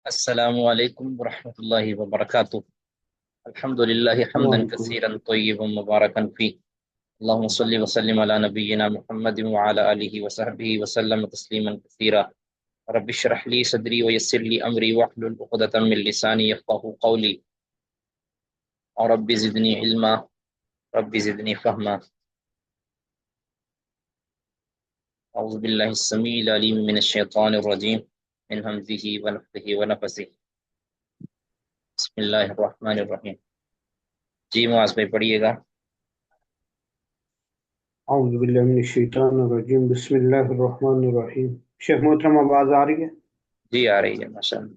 السلام علیکم ورحمۃ اللہ وبرکاتہ۔ الحمد للہ حمدا وعلیکم کثیرا طیبا مبارکا فی، اللہم صلی وسلم علی نبینا محمد وعلی آلہ وصحبہ وسلم تسلیما کثیرا۔ رب اشرح لی صدری ویسر لی امری واحلل عقدۃ من لسانی یفقهوا قولی، اور رب زدنی علما، رب زدنی فہما۔ اعوذ باللہ السمیع العلیم من الشیطان الرجیم، من ہمزہ ونفخہ ونفثہ۔ بسم اللہ الرحمن الرحیم۔ جی معاذ بھائی پڑھیے گا۔ اعوذ باللہ من الشیطان الرجیم بسم اللہ الرحمن الرحیم۔ شیخ محترم آواز آ رہی ہے؟ جی آ رہی ہے ماشاء اللہ۔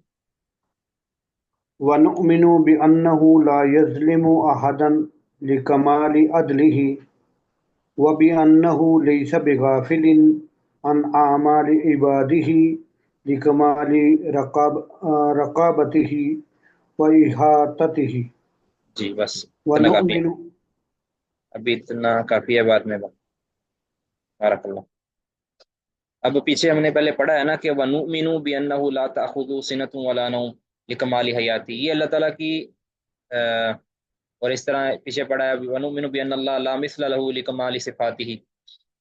وَنُؤْمِنُ بِأَنَّهُ لَا يَظْلِمُ أَحَدًا لِكَمَالِ عَدْلِهِ وَبِأَنَّهُ لَيْسَ بِغَافِلٍ عَنْ أَعْمَالِ عِبَادِهِ لِكَمَالِ رَقَابَتِهِ وَإِحَاطَتِهِ۔ جی بس اتنا کافی ہے، وَنُؤْمِنُ ابھی اتنا کافی ہے، بعد میں بارک اللہ۔ اب پیچھے ہم نے پہلے پڑھا ہے نا کہ وَنُؤْمِنُ بِأَنَّهُ لَا تَأْخُذُهُ سِنَةٌ وَلَا نَوْمٌ لِكَمَالِ حَيَاتِهِ، یہ اللہ تعالیٰ کی اور اس طرح پیچھے پڑھا ہے وَنُؤْمِنُ بِأَنَّ اللَّهَ لَا مِثْلَ لَهُ لِكَمَالِ صِفَاتِهِ،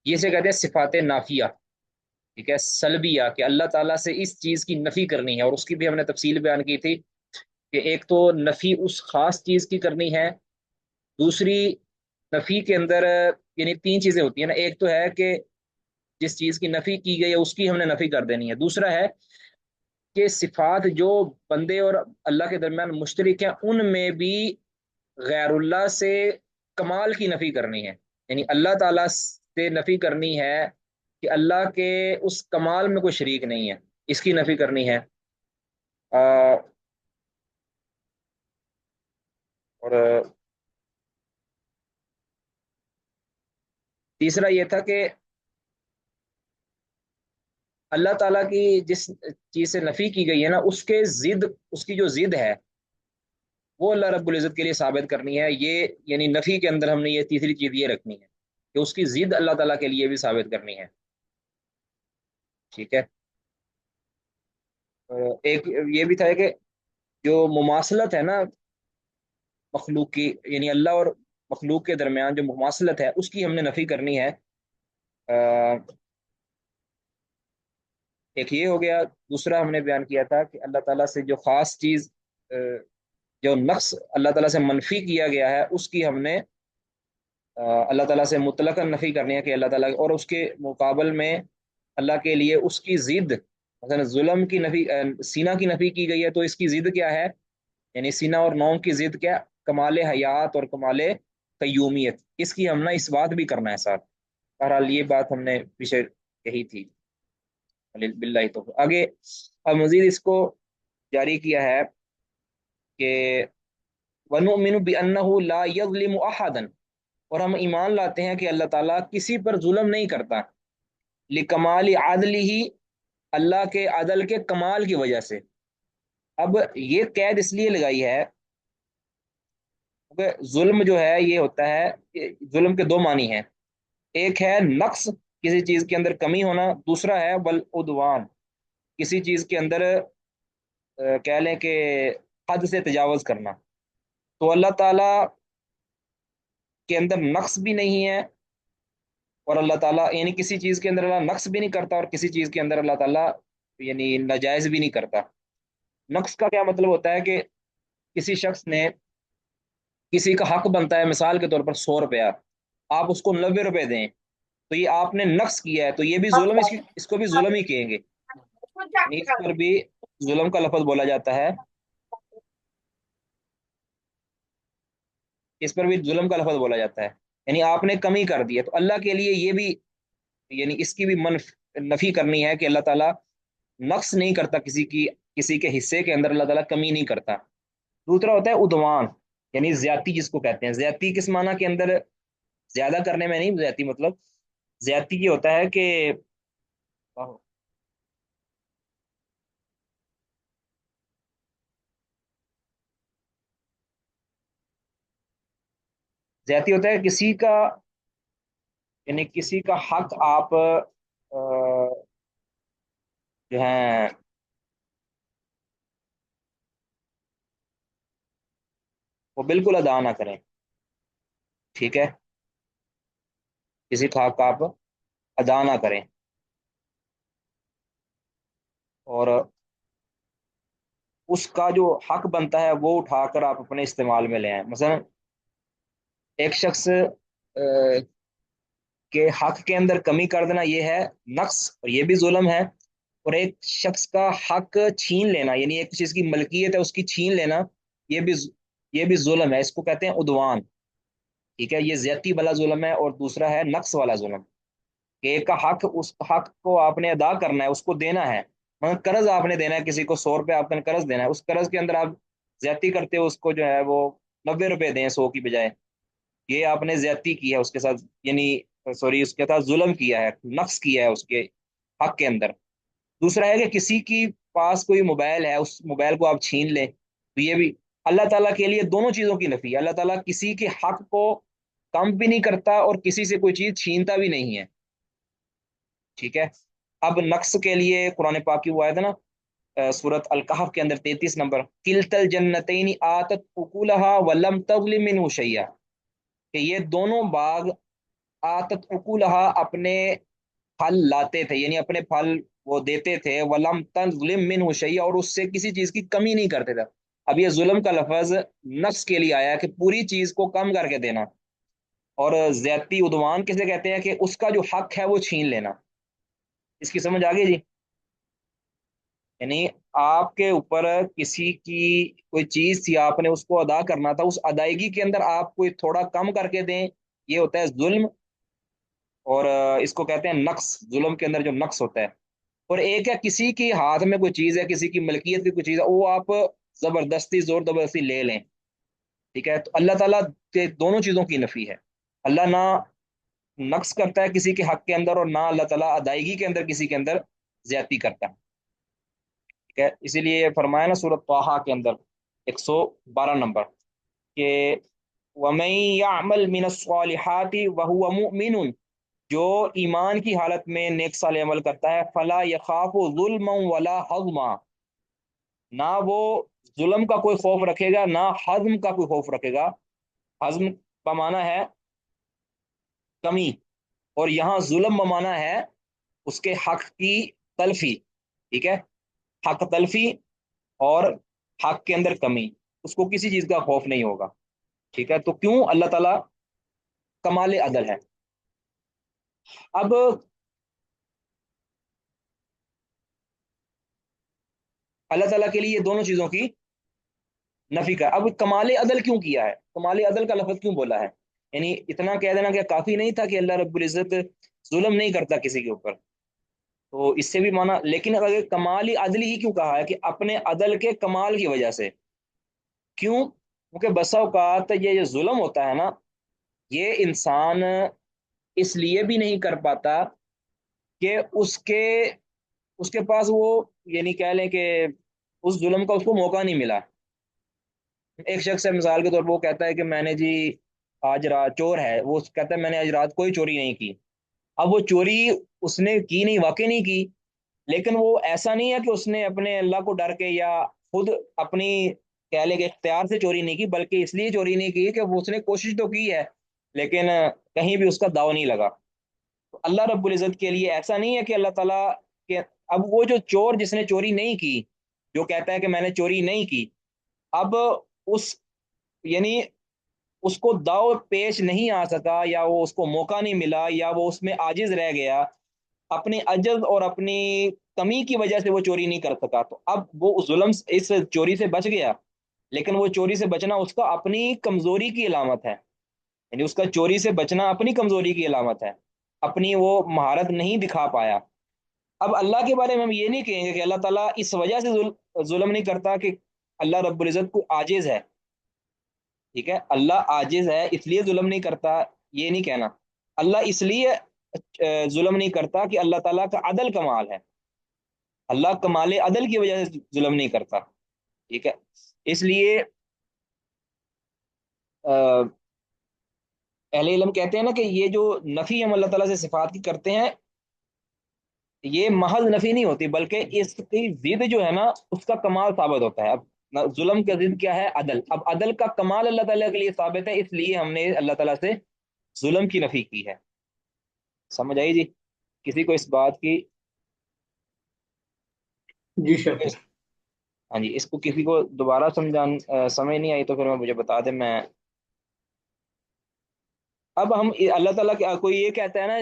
یہ سے کہتے ہیں صفات نافیہ، ٹھیک ہے، سلبیہ، کہ اللہ تعالیٰ سے اس چیز کی نفی کرنی ہے، اور اس کی بھی ہم نے تفصیل بیان کی تھی کہ ایک تو نفی اس خاص چیز کی کرنی ہے، دوسری نفی کے اندر یعنی تین چیزیں ہوتی ہیں نا، ایک تو ہے کہ جس چیز کی نفی کی گئی ہے اس کی ہم نے نفی کر دینی ہے، دوسرا ہے کہ صفات جو بندے اور اللہ کے درمیان مشترک ہیں ان میں بھی غیر اللہ سے کمال کی نفی کرنی ہے، یعنی اللہ تعالیٰ سے نفی کرنی ہے کہ اللہ کے اس کمال میں کوئی شریک نہیں ہے، اس کی نفی کرنی ہے۔ اور تیسرا یہ تھا کہ اللہ تعالیٰ کی جس چیز سے نفی کی گئی ہے نا اس کے ضد، اس کی جو ضد ہے وہ اللہ رب العزت کے لیے ثابت کرنی ہے، یہ یعنی نفی کے اندر ہم نے یہ تیسری چیز یہ رکھنی ہے کہ اس کی ضد اللہ تعالیٰ کے لیے بھی ثابت کرنی ہے، ٹھیک ہے۔ ایک یہ بھی تھا کہ جو مماثلت ہے نا مخلوق کی، یعنی اللہ اور مخلوق کے درمیان جو مماثلت ہے اس کی ہم نے نفی کرنی ہے۔ ایک یہ ہو گیا، دوسرا ہم نے بیان کیا تھا کہ اللہ تعالیٰ سے جو خاص چیز جو نقص اللہ تعالیٰ سے منفی کیا گیا ہے اس کی ہم نے اللہ تعالیٰ سے مطلقاً نفی کرنی ہے کہ اللہ تعالیٰ، اور اس کے مقابل میں اللہ کے لیے اس کی ضد، مثلا ظلم کی نفی، سینہ کی نفی کی گئی ہے تو اس کی ضد کیا ہے، یعنی سینہ اور نوم کی ضد کیا، کمال حیات اور کمال قیومیت، اس کی ہم نے اس بات بھی کرنا ہے ساتھ۔ بہرحال یہ بات ہم نے پیچھے کہی تھی، باللہ تو آگے اب مزید اس کو جاری کیا ہے کہ وَنُؤْمِنُ بِأَنَّهُ لَا يَظْلِمُ أَحَدًا، اور ہم ایمان لاتے ہیں کہ اللہ تعالیٰ کسی پر ظلم نہیں کرتا، لِکَمَالِ عَدْلِهِ، اللہ کے عدل کے کمال کی وجہ سے۔ اب یہ قید اس لیے لگائی ہے کہ ظلم جو ہے یہ ہوتا ہے، ظلم کے دو معنی ہیں، ایک ہے نقص، کسی چیز کے اندر کمی ہونا، دوسرا ہے بالعدوان، کسی چیز کے اندر کہہ لیں کہ حد سے تجاوز کرنا۔ تو اللہ تعالیٰ کے اندر نقص بھی نہیں ہے، اور اللہ تعالیٰ یعنی کسی چیز کے اندر اللہ نقص بھی نہیں کرتا، اور کسی چیز کے اندر اللہ تعالیٰ یعنی ناجائز بھی نہیں کرتا۔ نقص کا کیا مطلب ہوتا ہے کہ کسی شخص نے، کسی کا حق بنتا ہے مثال کے طور پر 100 روپیہ، آپ اس کو 90 روپے دیں تو یہ آپ نے نقص کیا ہے، تو یہ بھی ظلم، اس کو بھی ظلم ہی کہیں گے، یعنی اس پر بھی ظلم کا لفظ بولا جاتا ہے، اس پر بھی ظلم کا لفظ بولا جاتا ہے، یعنی آپ نے کمی کر دی ہے، تو اللہ کے لیے یہ بھی یعنی اس کی بھی نفی کرنی ہے کہ اللہ تعالیٰ نقص نہیں کرتا، کسی کے حصے کے اندر اللہ تعالیٰ کمی نہیں کرتا۔ دوسرا ہوتا ہے عدوان، یعنی زیادتی جس کو کہتے ہیں، زیادتی کس معنی کے اندر، زیادہ کرنے میں نہیں، زیادتی مطلب، زیادتی یہ ہوتا ہے کہ زیادتی ہوتا ہے کسی کا، یعنی کسی کا حق آپ جو ہے وہ بالکل ادا نہ کریں، ٹھیک ہے، کسی کا حق آپ ادا نہ کریں، اور اس کا جو حق بنتا ہے وہ اٹھا کر آپ اپنے استعمال میں لے آئیں۔ مثلا ایک شخص کے حق کے اندر کمی کر دینا یہ ہے نقص، اور یہ بھی ظلم ہے، اور ایک شخص کا حق چھین لینا، یعنی ایک چیز کی ملکیت ہے اس کی چھین لینا، یہ بھی یہ بھی ظلم ہے، اس کو کہتے ہیں عدوان، ٹھیک ہے، یہ زیادتی والا ظلم ہے، اور دوسرا ہے نقص والا ظلم، کہ ایک کا حق، اس حق کو آپ نے ادا کرنا ہے، اس کو دینا ہے، مگر قرض آپ نے دینا ہے، کسی کو 100 روپے آپ نے قرض دینا ہے، اس قرض کے اندر آپ زیادتی کرتے ہو، اس کو جو ہے وہ 90 روپے دیں 100 کی بجائے، یہ آپ نے زیادتی کی ہے اس کے ساتھ، یعنی سوری اس کے ساتھ ظلم کیا ہے، نقص کیا ہے اس کے حق کے اندر۔ دوسرا ہے کہ کسی کی پاس کوئی موبائل ہے، اس موبائل کو آپ چھین لیں، تو یہ بھی اللہ تعالیٰ کے لیے دونوں چیزوں کی نفی ہے، اللہ تعالیٰ کسی کے حق کو کم بھی نہیں کرتا اور کسی سے کوئی چیز چھینتا بھی نہیں ہے، ٹھیک ہے۔ اب نقص کے لیے قرآن پاک کی وہ آیت ہے نا، سورت الکہف کے اندر 33 نمبر، کلتل جنتین آتت اکولہا ولم تظلم منہ شیئا، کہ یہ دونوں باغ آتت اکولہا اپنے پھل لاتے تھے، یعنی اپنے پھل وہ دیتے تھے، ولم تظلم منہ شیئا، اور اس سے کسی چیز کی کمی نہیں کرتے تھے۔ اب یہ ظلم کا لفظ نفس کے لیے آیا کہ پوری چیز کو کم کر کے دینا، اور زیادتی عدوان کسے کہتے ہیں کہ اس کا جو حق ہے وہ چھین لینا۔ اس کی سمجھ آگے جی؟ یعنی آپ کے اوپر کسی کی کوئی چیز تھی، آپ نے اس کو ادا کرنا تھا، اس ادائیگی کے اندر آپ کوئی تھوڑا کم کر کے دیں، یہ ہوتا ہے ظلم، اور اس کو کہتے ہیں نقص، ظلم کے اندر جو نقص ہوتا ہے۔ اور ایک ہے کسی کی ہاتھ میں کوئی چیز ہے، کسی کی ملکیت کی کوئی چیز ہے، وہ آپ زبردستی زور زبردستی لے لیں، ٹھیک ہے، تو اللہ تعالیٰ کے دونوں چیزوں کی نفی ہے، اللہ نہ نقص کرتا ہے کسی کے حق کے اندر، اور نہ اللہ تعالیٰ ادائیگی کے اندر کسی کے اندر زیادتی کرتا ہے، ٹھیک ہے۔ اسی لیے فرمایا نا سورۃ طٰہٰ کے اندر 112 نمبر کہ وَمَن يَعْمَلْ مِنَ الصَّالِحَاتِ وَهُوَ مُؤْمِنٌ، جو ایمان کی حالت میں نیک صالح عمل کرتا ہے، فلا یخاف ظلما ولا حظما، نہ وہ ظلم کا کوئی خوف رکھے گا، نہ حزم کا کوئی خوف رکھے گا۔ حزم کا معنی ہے کمی، اور یہاں ظلم کا معنی ہے اس کے حق کی تلفی، ٹھیک ہے، حق تلفی اور حق کے اندر کمی، اس کو کسی چیز کا خوف نہیں ہوگا، ٹھیک ہے۔ تو کیوں؟ اللہ تعالیٰ کمال عدل ہے۔ اب اللہ تعالیٰ کے لیے یہ دونوں چیزوں کی نفی کا، اب کمال عدل کیوں کیا ہے، کمال عدل کا لفظ کیوں بولا ہے؟ یعنی اتنا کہہ دینا کہ کافی نہیں تھا کہ اللہ رب العزت ظلم نہیں کرتا کسی کے اوپر، تو اس سے بھی مانا، لیکن اگر کمال عدل ہی کیوں کہا ہے کہ اپنے عدل کے کمال کی وجہ سے، کیوں؟ کیونکہ بسا اوقات یہ جو ظلم ہوتا ہے نا، یہ انسان اس لیے بھی نہیں کر پاتا کہ اس کے پاس وہ، یعنی کہہ لیں کہ اس ظلم کا اس کو موقع نہیں ملا۔ ایک شخص ہے مثال کے طور پر، وہ کہتا ہے کہ میں نے جی آج رات، چور ہے وہ، کہتا ہے میں نے آج رات کوئی چوری نہیں کی، اب وہ چوری اس نے کی نہیں، واقعی نہیں کی، لیکن وہ ایسا نہیں ہے کہ اس نے اپنے اللہ کو ڈر کے یا خود اپنی کہہ لے کہ اختیار سے چوری نہیں کی، بلکہ اس لیے چوری نہیں کی کہ وہ اس نے کوشش تو کی ہے، لیکن کہیں بھی اس کا داؤ نہیں لگا۔ تو اللہ رب العزت کے لیے ایسا نہیں ہے کہ اللہ تعالیٰ کہ اب وہ جو چور جس نے چوری نہیں کی، جو کہتا ہے کہ میں نے چوری نہیں کی، اب اس، یعنی اس کو داؤ پیش نہیں آ سکا، یا وہ اس کو موقع نہیں ملا، یا وہ اس میں عاجز رہ گیا، اپنی عجز اور اپنی کمی کی وجہ سے وہ چوری نہیں کر سکا، تو اب وہ اس ظلم، اس چوری سے بچ گیا، لیکن وہ چوری سے بچنا اس کا اپنی کمزوری کی علامت ہے، یعنی اس کا چوری سے بچنا اپنی کمزوری کی علامت ہے، اپنی وہ مہارت نہیں دکھا پایا۔ اب اللہ کے بارے میں ہم یہ نہیں کہیں گے کہ اللہ تعالیٰ اس وجہ سے ظلم نہیں کرتا کہ اللہ رب العزت کو عاجز ہے، ٹھیک ہے، اللہ عاجز ہے اس لیے ظلم نہیں کرتا، یہ نہیں کہنا، اللہ اس لیے ظلم نہیں کرتا کہ اللہ تعالیٰ کا عدل کمال ہے، اللہ کمال عدل کی وجہ سے ظلم نہیں کرتا، ٹھیک ہے۔ اس لیے اہل علم کہتے ہیں نا کہ یہ جو نفی ہم اللہ تعالیٰ سے صفات کی کرتے ہیں، یہ محض نفی نہیں ہوتی، بلکہ اس کی ضد جو ہے نا اس کا کمال ثابت ہوتا ہے۔ اب ظلم کا ضد کیا ہے؟ عدل. اب عدل کا کمال اللہ تعالیٰ کے لیے ثابت ہے، اس لیے ہم نے اللہ تعالیٰ سے ظلم کی نفی کی ہے. سمجھ آئی جی؟ کسی کو اس بات کی، جی شیخ. ہاں جی، اس کو کسی کو دوبارہ سمجھ نہیں آئی تو پھر مجھے بتا دیں. میں اب ہم اللہ تعالیٰ کے کوئی یہ کہتا ہے نا،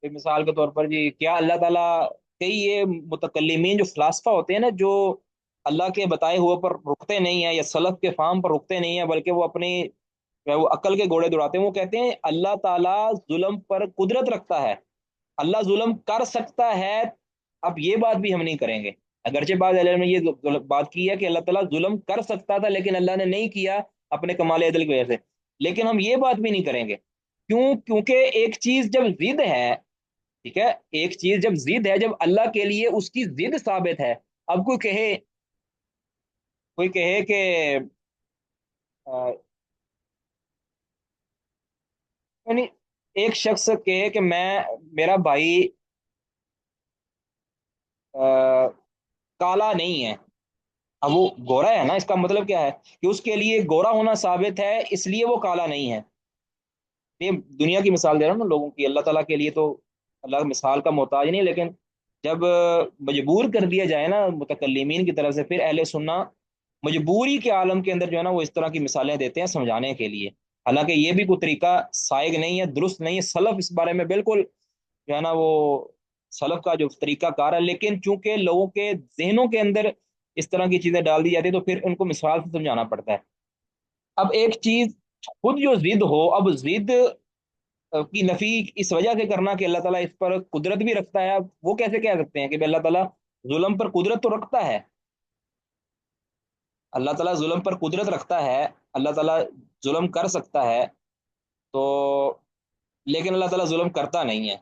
مثال کے طور پر جی، کیا اللہ تعالیٰ، کئی یہ متکلمین جو فلاسفہ ہوتے ہیں نا، جو اللہ کے بتائے ہوئے پر رکتے نہیں ہیں یا سلف کے فہم پر رکتے نہیں ہیں، بلکہ وہ اپنی وہ عقل کے گھوڑے دوڑاتے ہیں، وہ کہتے ہیں اللہ تعالیٰ ظلم پر قدرت رکھتا ہے، اللہ ظلم کر سکتا ہے. اب یہ بات بھی ہم نہیں کریں گے. اگرچہ بعض علماء نے یہ بات کی ہے کہ اللہ تعالیٰ ظلم کر سکتا تھا لیکن اللہ نے نہیں کیا اپنے کمال عدل کی وجہ سے، لیکن ہم یہ بات بھی نہیں کریں گے. کیوں؟ کیونکہ ایک چیز جب ضد ہے، ٹھیک ہے، ایک چیز جب ضد ہے، جب اللہ کے لیے اس کی ضد ثابت ہے. اب کوئی کہے کہ یعنی ایک شخص کہے کہ میرا بھائی آ، کالا نہیں ہے. اب وہ گورا ہے نا، اس کا مطلب کیا ہے کہ اس کے لیے گورا ہونا ثابت ہے، اس لیے وہ کالا نہیں ہے. یہ دنیا کی مثال دے رہا ہوں نا لوگوں کی، اللہ تعالیٰ کے لیے تو اللہ مثال کا محتاج نہیں، لیکن جب مجبور کر دیا جائے نا متکلمین کی طرف سے، پھر اہل سنہ مجبوری کے عالم کے اندر جو ہے نا وہ اس طرح کی مثالیں دیتے ہیں سمجھانے کے لیے. حالانکہ یہ بھی کوئی طریقہ سائغ نہیں ہے، درست نہیں ہے. سلف اس بارے میں بالکل جو ہے نا وہ سلف کا جو طریقہ کار ہے، لیکن چونکہ لوگوں کے ذہنوں کے اندر اس طرح کی چیزیں ڈال دی جاتی ہیں تو پھر ان کو مثال سے سمجھانا پڑتا ہے. اب ایک چیز خود جو ضد ہو، اب ضد کی نفی اس وجہ سے کرنا کہ اللہ تعالیٰ اس پر قدرت بھی رکھتا ہے، اب وہ کیسے کہہ سکتے ہیں کہ اللہ تعالیٰ ظلم پر قدرت تو رکھتا ہے؟ اللہ تعالیٰ ظلم پر قدرت رکھتا ہے، اللہ تعالیٰ ظلم کر سکتا ہے، تو لیکن اللہ تعالیٰ ظلم کرتا نہیں ہے.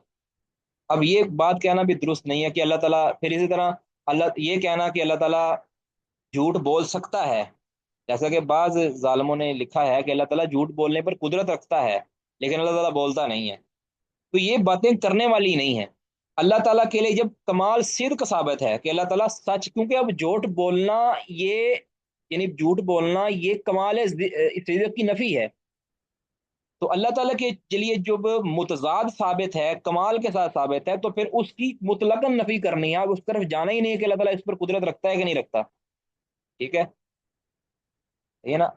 اب یہ بات کہنا بھی درست نہیں ہے کہ اللہ تعالیٰ، پھر اسی طرح اللہ یہ کہنا کہ اللہ تعالیٰ جھوٹ بول سکتا ہے، جیسا کہ بعض ظالموں نے لکھا ہے کہ اللہ تعالیٰ جھوٹ بولنے پر قدرت رکھتا ہے لیکن اللہ تعالیٰ بولتا نہیں ہے. تو یہ باتیں کرنے والی نہیں ہے. اللہ تعالیٰ کے لیے جب کمال صدق ثابت ہے کہ اللہ تعالیٰ سچ، کیونکہ اب جھوٹ بولنا یہ، یعنی جھوٹ بولنا یہ کمال صدق کی نفی ہے. تو اللہ تعالیٰ کے لیے جب متضاد ثابت ہے، کمال کے ساتھ ثابت ہے، تو پھر اس کی مطلقاً نفی کرنی ہے. اب اس طرف جانا ہی نہیں ہے کہ اللہ تعالیٰ اس پر قدرت رکھتا ہے کہ نہیں رکھتا. ٹھیک ہے یہ نا،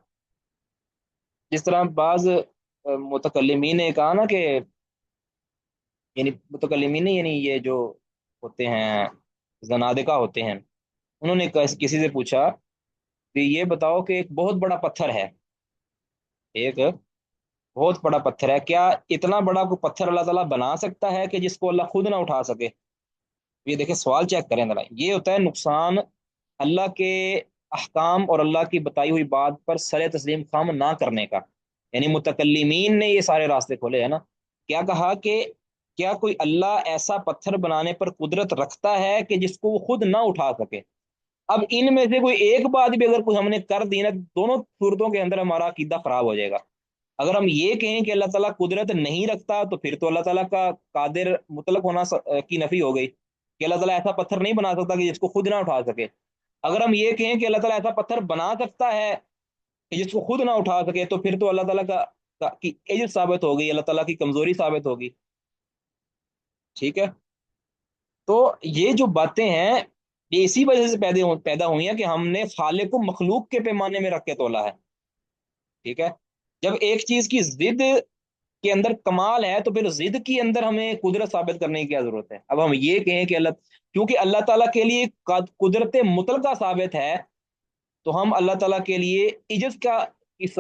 جس طرح بعض متکلمین نے کہا نا کہ، یعنی متکلمین یعنی یہ جو ہوتے ہیں زنادقہ ہوتے ہیں، انہوں نے کسی سے پوچھا کہ یہ بتاؤ کہ ایک بہت بڑا پتھر ہے، ایک بہت بڑا پتھر ہے، کیا اتنا بڑا کوئی پتھر اللہ تعالیٰ بنا سکتا ہے کہ جس کو اللہ خود نہ اٹھا سکے؟ یہ دیکھیں سوال چیک کریں ذرا. یہ ہوتا ہے نقصان اللہ کے احکام اور اللہ کی بتائی ہوئی بات پر سر تسلیم خام نہ کرنے کا. یعنی متکلمین نے یہ سارے راستے کھولے ہیں نا. کیا کہا کہ کیا کوئی اللہ ایسا پتھر بنانے پر قدرت رکھتا ہے کہ جس کو وہ خود نہ اٹھا سکے؟ اب ان میں سے کوئی ایک بات بھی اگر کوئی ہم نے کر دی نا، دونوں صورتوں کے اندر ہمارا عقیدہ خراب ہو جائے گا. اگر ہم یہ کہیں کہ اللہ تعالیٰ قدرت نہیں رکھتا تو پھر تو اللہ تعالیٰ کا قادر مطلق ہونا کی نفی ہو گئی کہ اللہ تعالیٰ ایسا پتھر نہیں بنا سکتا کہ جس کو خود نہ اٹھا سکے. اگر ہم یہ کہیں کہ اللہ تعالیٰ ایسا پتھر بنا سکتا ہے کہ جس کو خود نہ اٹھا سکے تو پھر تو اللہ تعالیٰ کی عجز ثابت ہوگی، اللہ تعالیٰ کی کمزوری ثابت ہوگی. ٹھیک ہے، تو یہ جو باتیں ہیں یہ اسی وجہ سے پیدا ہوئی ہیں کہ ہم نے خالق کو مخلوق کے پیمانے میں رکھ کے تولا ہے. ٹھیک ہے، جب ایک چیز کی ضد کے اندر کمال ہے تو پھر ضد کے اندر ہمیں قدرت ثابت کرنے کی کیا ضرورت ہے؟ اب ہم یہ کہیں کہ کیونکہ اللہ تعالیٰ کے لیے قدرت مطلقہ ثابت ہے تو ہم اللہ تعالیٰ کے لیے عجز کا اس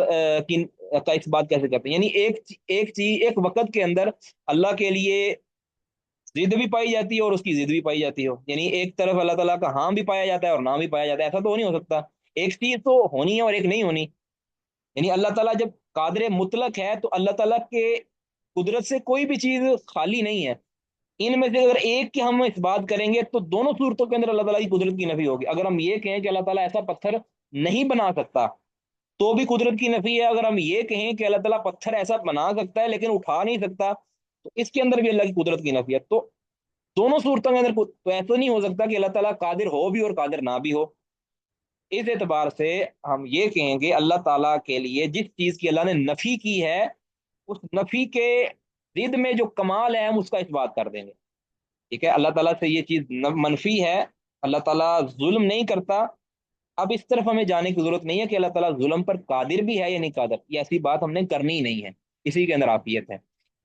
بات کیسے کرتے ہیں؟ یعنی ایک چیز ایک وقت کے اندر اللہ کے لیے ضد بھی پائی جاتی ہے اور اس کی ضد بھی پائی جاتی ہو، یعنی ایک طرف اللہ تعالیٰ کا ہاں بھی پایا جاتا ہے اور نہ بھی پایا جاتا ہے. ایسا تو نہیں ہو سکتا. ایک چیز تو ہونی ہے اور ایک نہیں ہونی. یعنی اللہ تعالیٰ جب قادر مطلق ہے تو اللہ تعالیٰ کے قدرت سے کوئی بھی چیز خالی نہیں ہے. ان میں سے اگر ایک کی ہم اس بات کریں گے تو دونوں صورتوں کے اندر اللہ تعالیٰ کی قدرت کی نفی ہوگی. اگر ہم یہ کہیں کہ اللہ تعالیٰ ایسا پتھر نہیں بنا سکتا تو بھی قدرت کی نفی ہے. اگر ہم یہ کہیں کہ اللہ تعالیٰ پتھر ایسا بنا سکتا ہے لیکن اٹھا نہیں سکتا تو اس کے اندر بھی اللہ کی قدرت کی نفی ہے. تو دونوں صورتوں کے اندر تو ایسا نہیں ہو سکتا کہ اللہ تعالیٰ قادر ہو بھی اور قادر نہ بھی ہو. اس اعتبار سے ہم یہ کہیں گے اللہ تعالیٰ کے لیے جس چیز کی اللہ نے نفی کی ہے اس نفی کے ضد میں جو کمال ہے ہم اس کا اس بات کر دیں گے. ٹھیک ہے، اللہ تعالیٰ سے یہ چیز منفی ہے، اللہ تعالیٰ ظلم نہیں کرتا. اب اس طرف ہمیں جانے کی ضرورت نہیں ہے کہ اللہ تعالیٰ ظلم پر قادر بھی ہے یا نہیں قادر، یہ ایسی بات ہم نے کرنی ہی نہیں ہے، اسی کے اندر عافیت ہے.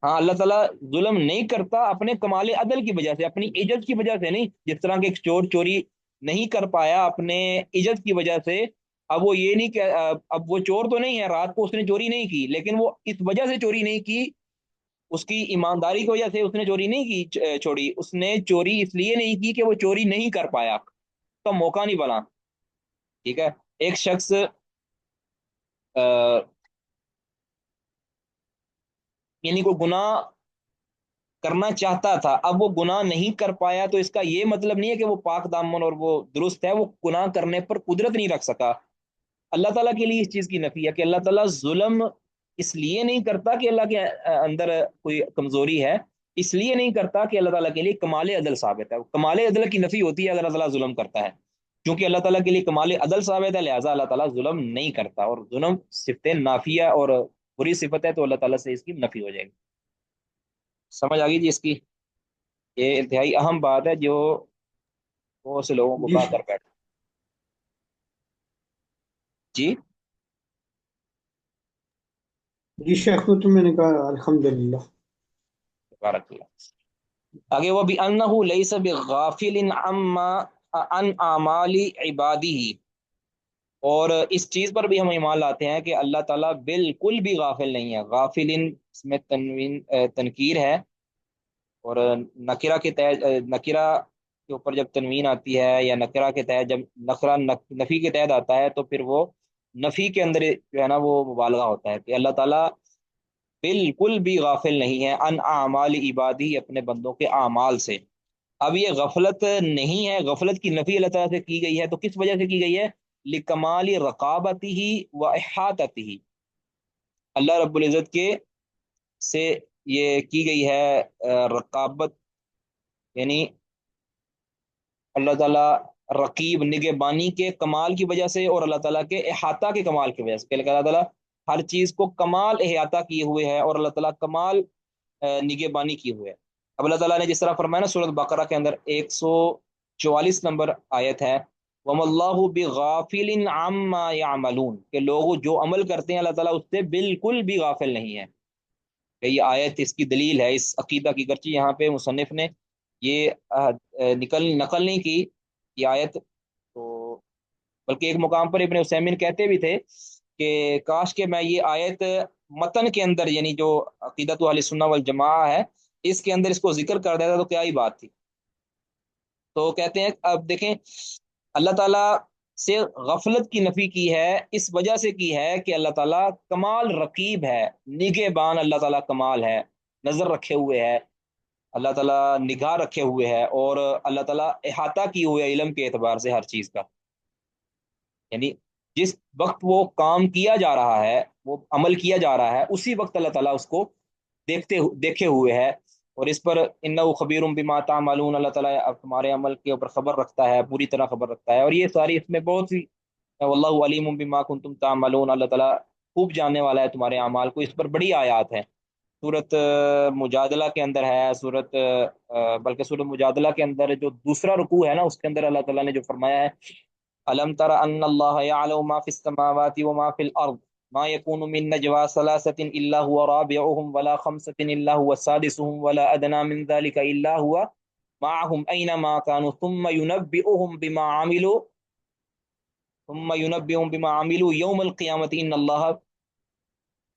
ہاں اللہ تعالیٰ ظلم نہیں کرتا اپنے کمال عدل کی وجہ سے، اپنی عزت کی وجہ سے نہیں. جس طرح کہ ایک چور چوری نہیں کر پایا اپنے عزت کی وجہ سے، اب وہ یہ نہیں کہ اب وہ چور تو نہیں ہے، رات کو اس نے چوری نہیں کی، لیکن وہ اس وجہ سے چوری نہیں کی، اس کی ایمانداری کی وجہ سے اس نے چوری نہیں کی چھوڑی، اس نے چوری اس لیے نہیں کی کہ وہ چوری نہیں کر پایا، تو موقع نہیں بنا. ٹھیک ہے، ایک شخص یعنی کوئی گناہ کرنا چاہتا تھا، اب وہ گناہ نہیں کر پایا، تو اس کا یہ مطلب نہیں ہے کہ وہ پاک دامن اور وہ درست ہے، وہ گناہ کرنے پر قدرت نہیں رکھ سکا. اللہ تعالیٰ کے لیے اس چیز کی نفی ہے کہ اللہ تعالیٰ ظلم اس لیے نہیں کرتا کہ اللہ کے اندر کوئی کمزوری ہے، اس لیے نہیں کرتا کہ اللہ تعالیٰ کے لیے کمال عدل ثابت ہے. کمال عدل کی نفی ہوتی ہے اگر اللہ تعالیٰ ظلم کرتا ہے، کیونکہ اللہ تعالیٰ کے لیے کمال عدل ثابت ہے، لہٰذا اللہ تعالیٰ ظلم نہیں کرتا، اور ظلم صفت نافیہ اور بری صفت ہے، تو اللہ تعالیٰ سے اس کی نفی ہو جائے گی. سمجھ آ گئی جی اس کی؟ یہ انتہائی اہم بات ہے جو بہت سے لوگوں کو جی کہا کر بیٹھے. جی جی شیخ، تو میں نے کہا الحمدللہ. بارک اللہ. آگے وہ بھی انہ لیس بغافل عما عن اعمال عبادہ، اور اس چیز پر بھی ہم ایمان لاتے ہیں کہ اللہ تعالیٰ بالکل بھی غافل نہیں ہے. غافل اس میں تنوین تنکیر ہے، اور نکرہ کے تحت نکرہ کے اوپر جب تنوین آتی ہے یا نکرہ کے تحت جب نکرہ نفی کے تحت آتا ہے تو پھر وہ نفی کے اندر جو ہے نا وہ مبالغہ ہوتا ہے کہ اللہ تعالیٰ بالکل بھی غافل نہیں ہے ان اعمال عبادی، اپنے بندوں کے اعمال سے. اب یہ غفلت نہیں ہے، غفلت کی نفی اللہ تعالیٰ سے کی گئی ہے، تو کس وجہ سے کی گئی ہے؟ لکمال رقابتی ہی و احاطتی ہی، اللہ رب العزت کے سے یہ کی گئی ہے رقابت، یعنی اللہ تعالیٰ رقیب نگہبانی کے کمال کی وجہ سے، اور اللہ تعالیٰ کے احاطہ کے کمال کی وجہ سے کہ اللہ تعالیٰ ہر چیز کو کمال احاطہ کیے ہوئے ہے، اور اللہ تعالیٰ کمال نگہبانی کیے ہوئے ہے. اب اللہ تعالیٰ نے جس طرح فرمایا نا سورۃ بقرہ کے اندر 144 نمبر آیت ہے، وَمَا اللَّهُ بِغَافِلٍ عَمَّا يَعْمَلُونَ، کہ لوگ جو عمل کرتے ہیں اللہ تعالیٰ اس سے بالکل بھی غافل نہیں ہے. کہ یہ آیت اس کی دلیل ہے اس عقیدہ کی، گرچہ یہاں پہ مصنف نے یہ نقل نہیں کی یہ آیت، تو بلکہ ایک مقام پر ابن عثیمین کہتے بھی تھے کہ کاش کہ میں یہ آیت متن کے اندر، یعنی جو عقیدۃ اہل سنہ والجماعہ ہے اس کے اندر اس کو ذکر کر دیتا تو کیا ہی بات تھی. تو کہتے ہیں اب دیکھیں اللہ تعالیٰ سے غفلت کی نفی کی ہے، اس وجہ سے کی ہے کہ اللہ تعالیٰ کمال رقیب ہے، نگہبان اللہ تعالیٰ کمال ہے، نظر رکھے ہوئے ہے، اللہ تعالیٰ نگاہ رکھے ہوئے ہے، اور اللہ تعالیٰ احاطہ کی ہوئے علم کے اعتبار سے ہر چیز کا. یعنی جس وقت وہ کام کیا جا رہا ہے، وہ عمل کیا جا رہا ہے، اسی وقت اللہ تعالیٰ اس کو دیکھے ہوئے ہے، اور اس پر انہ خبیر بما تعملون، اللہ تعالیٰ اب تمہارے عمل کے اوپر خبر رکھتا ہے، پوری طرح خبر رکھتا ہے. اور یہ ساری اس میں بہت سی واللہ علیم بما کنتم تعملون، اللہ تعالیٰ خوب جاننے والا ہے تمہارے اعمال کو، اس پر بڑی آیات ہیں. سورت مجادلہ کے اندر ہے، بلکہ سورت مجادلہ کے اندر جو دوسرا رکوع ہے نا اس کے اندر اللہ تعالیٰ نے جو فرمایا ہے الم تر ان اللہ یعلم ما فی السماوات وما فی الارض ما يكون من نجوى ثلاثة الا هو رابعهم ولا خمسة الا هو سادسهم ولا ادنى من ذلك الا هو معهم اينما كانوا ثم ينبئهم بما عملوا يوم القيامة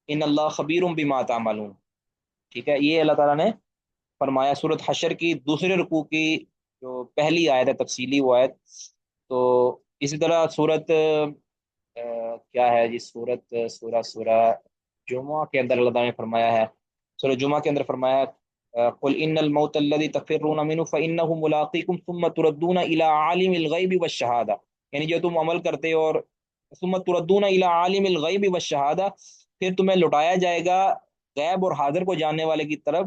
ان اللہ خبیر بما تعملون. ٹھیک ہے، یہ اللہ تعالیٰ نے فرمایا سورت حشر کی دوسرے رکوع کی جو پہلی آیت ہے تفصیلی وہ آیت. تو اسی طرح سورت کیا ہے جی، سورہ جمعہ کے اندر اللہ تعالیٰ نے فرمایا ہے، سورہ جمعہ کے اندر فرمایا ہے قل ان الموت الذي تفرون منه فانه ملاقيكم ثم تردون الى عالم الغیب والشہادہ، یعنی جو تم عمل کرتے ہو، اور ثم تردون الى عالم الغیب والشہادہ، پھر تمہیں لٹایا جائے گا غیب اور حاضر کو جاننے والے کی طرف،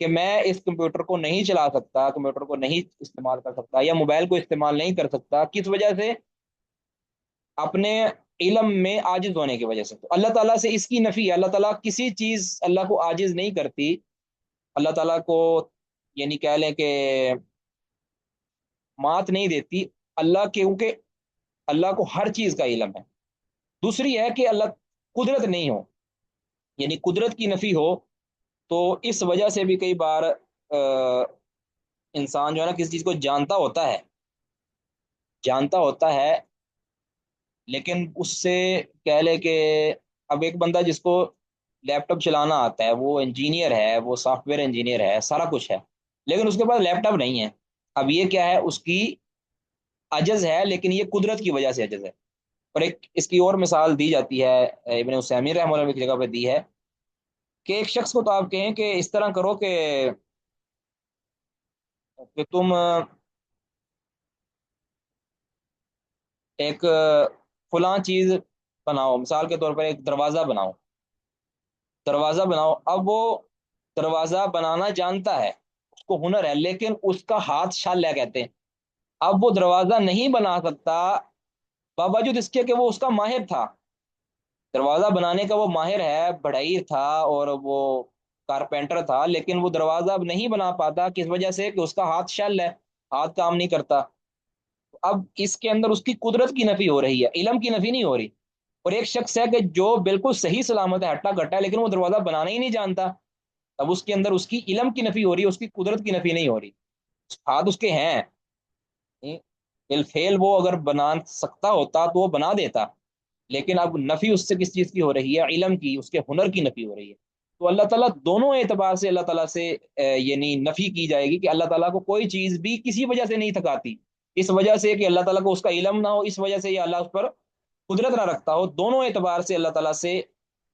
کہ میں اس کمپیوٹر کو نہیں چلا سکتا، کمپیوٹر کو نہیں استعمال کر سکتا، یا موبائل کو استعمال نہیں کر سکتا، کس وجہ سے؟ اپنے علم میں عاجز ہونے کی وجہ سے۔ تو اللہ تعالیٰ سے اس کی نفی ہے، اللہ تعالیٰ کسی چیز اللہ کو عاجز نہیں کرتی، اللہ تعالیٰ کو یعنی کہہ لیں کہ مات نہیں دیتی اللہ، کیونکہ اللہ کو ہر چیز کا علم ہے۔ دوسری ہے کہ اللہ قدرت نہیں ہو، یعنی قدرت کی نفی ہو، تو اس وجہ سے بھی کئی بار انسان جو ہے نا کسی چیز کو جانتا ہوتا ہے لیکن اس سے کہہ لے کہ اب ایک بندہ جس کو لیپ ٹاپ چلانا آتا ہے، وہ انجینئر ہے، وہ سافٹ ویئر انجینئر ہے، سارا کچھ ہے، لیکن اس کے پاس لیپ ٹاپ نہیں ہے۔ اب یہ کیا ہے؟ اس کی عجز ہے، لیکن یہ قدرت کی وجہ سے عجز ہے۔ اور ایک اس کی اور مثال دی جاتی ہے، ابن عثیمین رحمہ اللہ نے ایک جگہ پہ دی ہے کہ ایک شخص کو تو آپ کہیں کہ اس طرح کرو کہ تم ایک فلاں چیز بناؤ، مثال کے طور پر ایک دروازہ بناؤ، اب وہ دروازہ بنانا جانتا ہے، اس کو ہنر ہے، لیکن اس کا ہاتھ شل ہے کہتے ہیں۔ اب وہ دروازہ نہیں بنا سکتا باوجود اس کے کہ وہ اس کا ماہر تھا، دروازہ بنانے کا وہ ماہر ہے، بڑھئی تھا اور وہ کارپینٹر تھا، لیکن وہ دروازہ اب نہیں بنا پاتا، کس وجہ سے؟ کہ اس کا ہاتھ شل ہے، ہاتھ کام نہیں کرتا۔ اب اس کے اندر اس کی قدرت کی نفی ہو رہی ہے، علم کی نفی نہیں ہو رہی۔ اور ایک شخص ہے کہ جو بالکل صحیح سلامت ہے، ہٹا کٹا ہے، لیکن وہ دروازہ بنانا ہی نہیں جانتا، اب اس کے اندر اس کی علم کی نفی ہو رہی ہے، اس کی قدرت کی نفی نہیں ہو رہی۔ ہاتھ اس کے ہیں، بالفعل وہ اگر بنا سکتا ہوتا تو وہ بنا دیتا، لیکن اب نفی اس سے کس چیز کی ہو رہی ہے؟ علم کی، اس کے ہنر کی نفی ہو رہی ہے۔ تو اللہ تعالیٰ دونوں اعتبار سے اللہ تعالیٰ سے یعنی نفی کی جائے گی کہ اللہ تعالیٰ کو کوئی چیز بھی کسی وجہ سے نہیں تھکاتی، اس وجہ سے کہ اللہ تعالیٰ کو اس کا علم نہ ہو، اس وجہ سے یا اللہ اس پر قدرت نہ رکھتا ہو، دونوں اعتبار سے اللہ تعالیٰ سے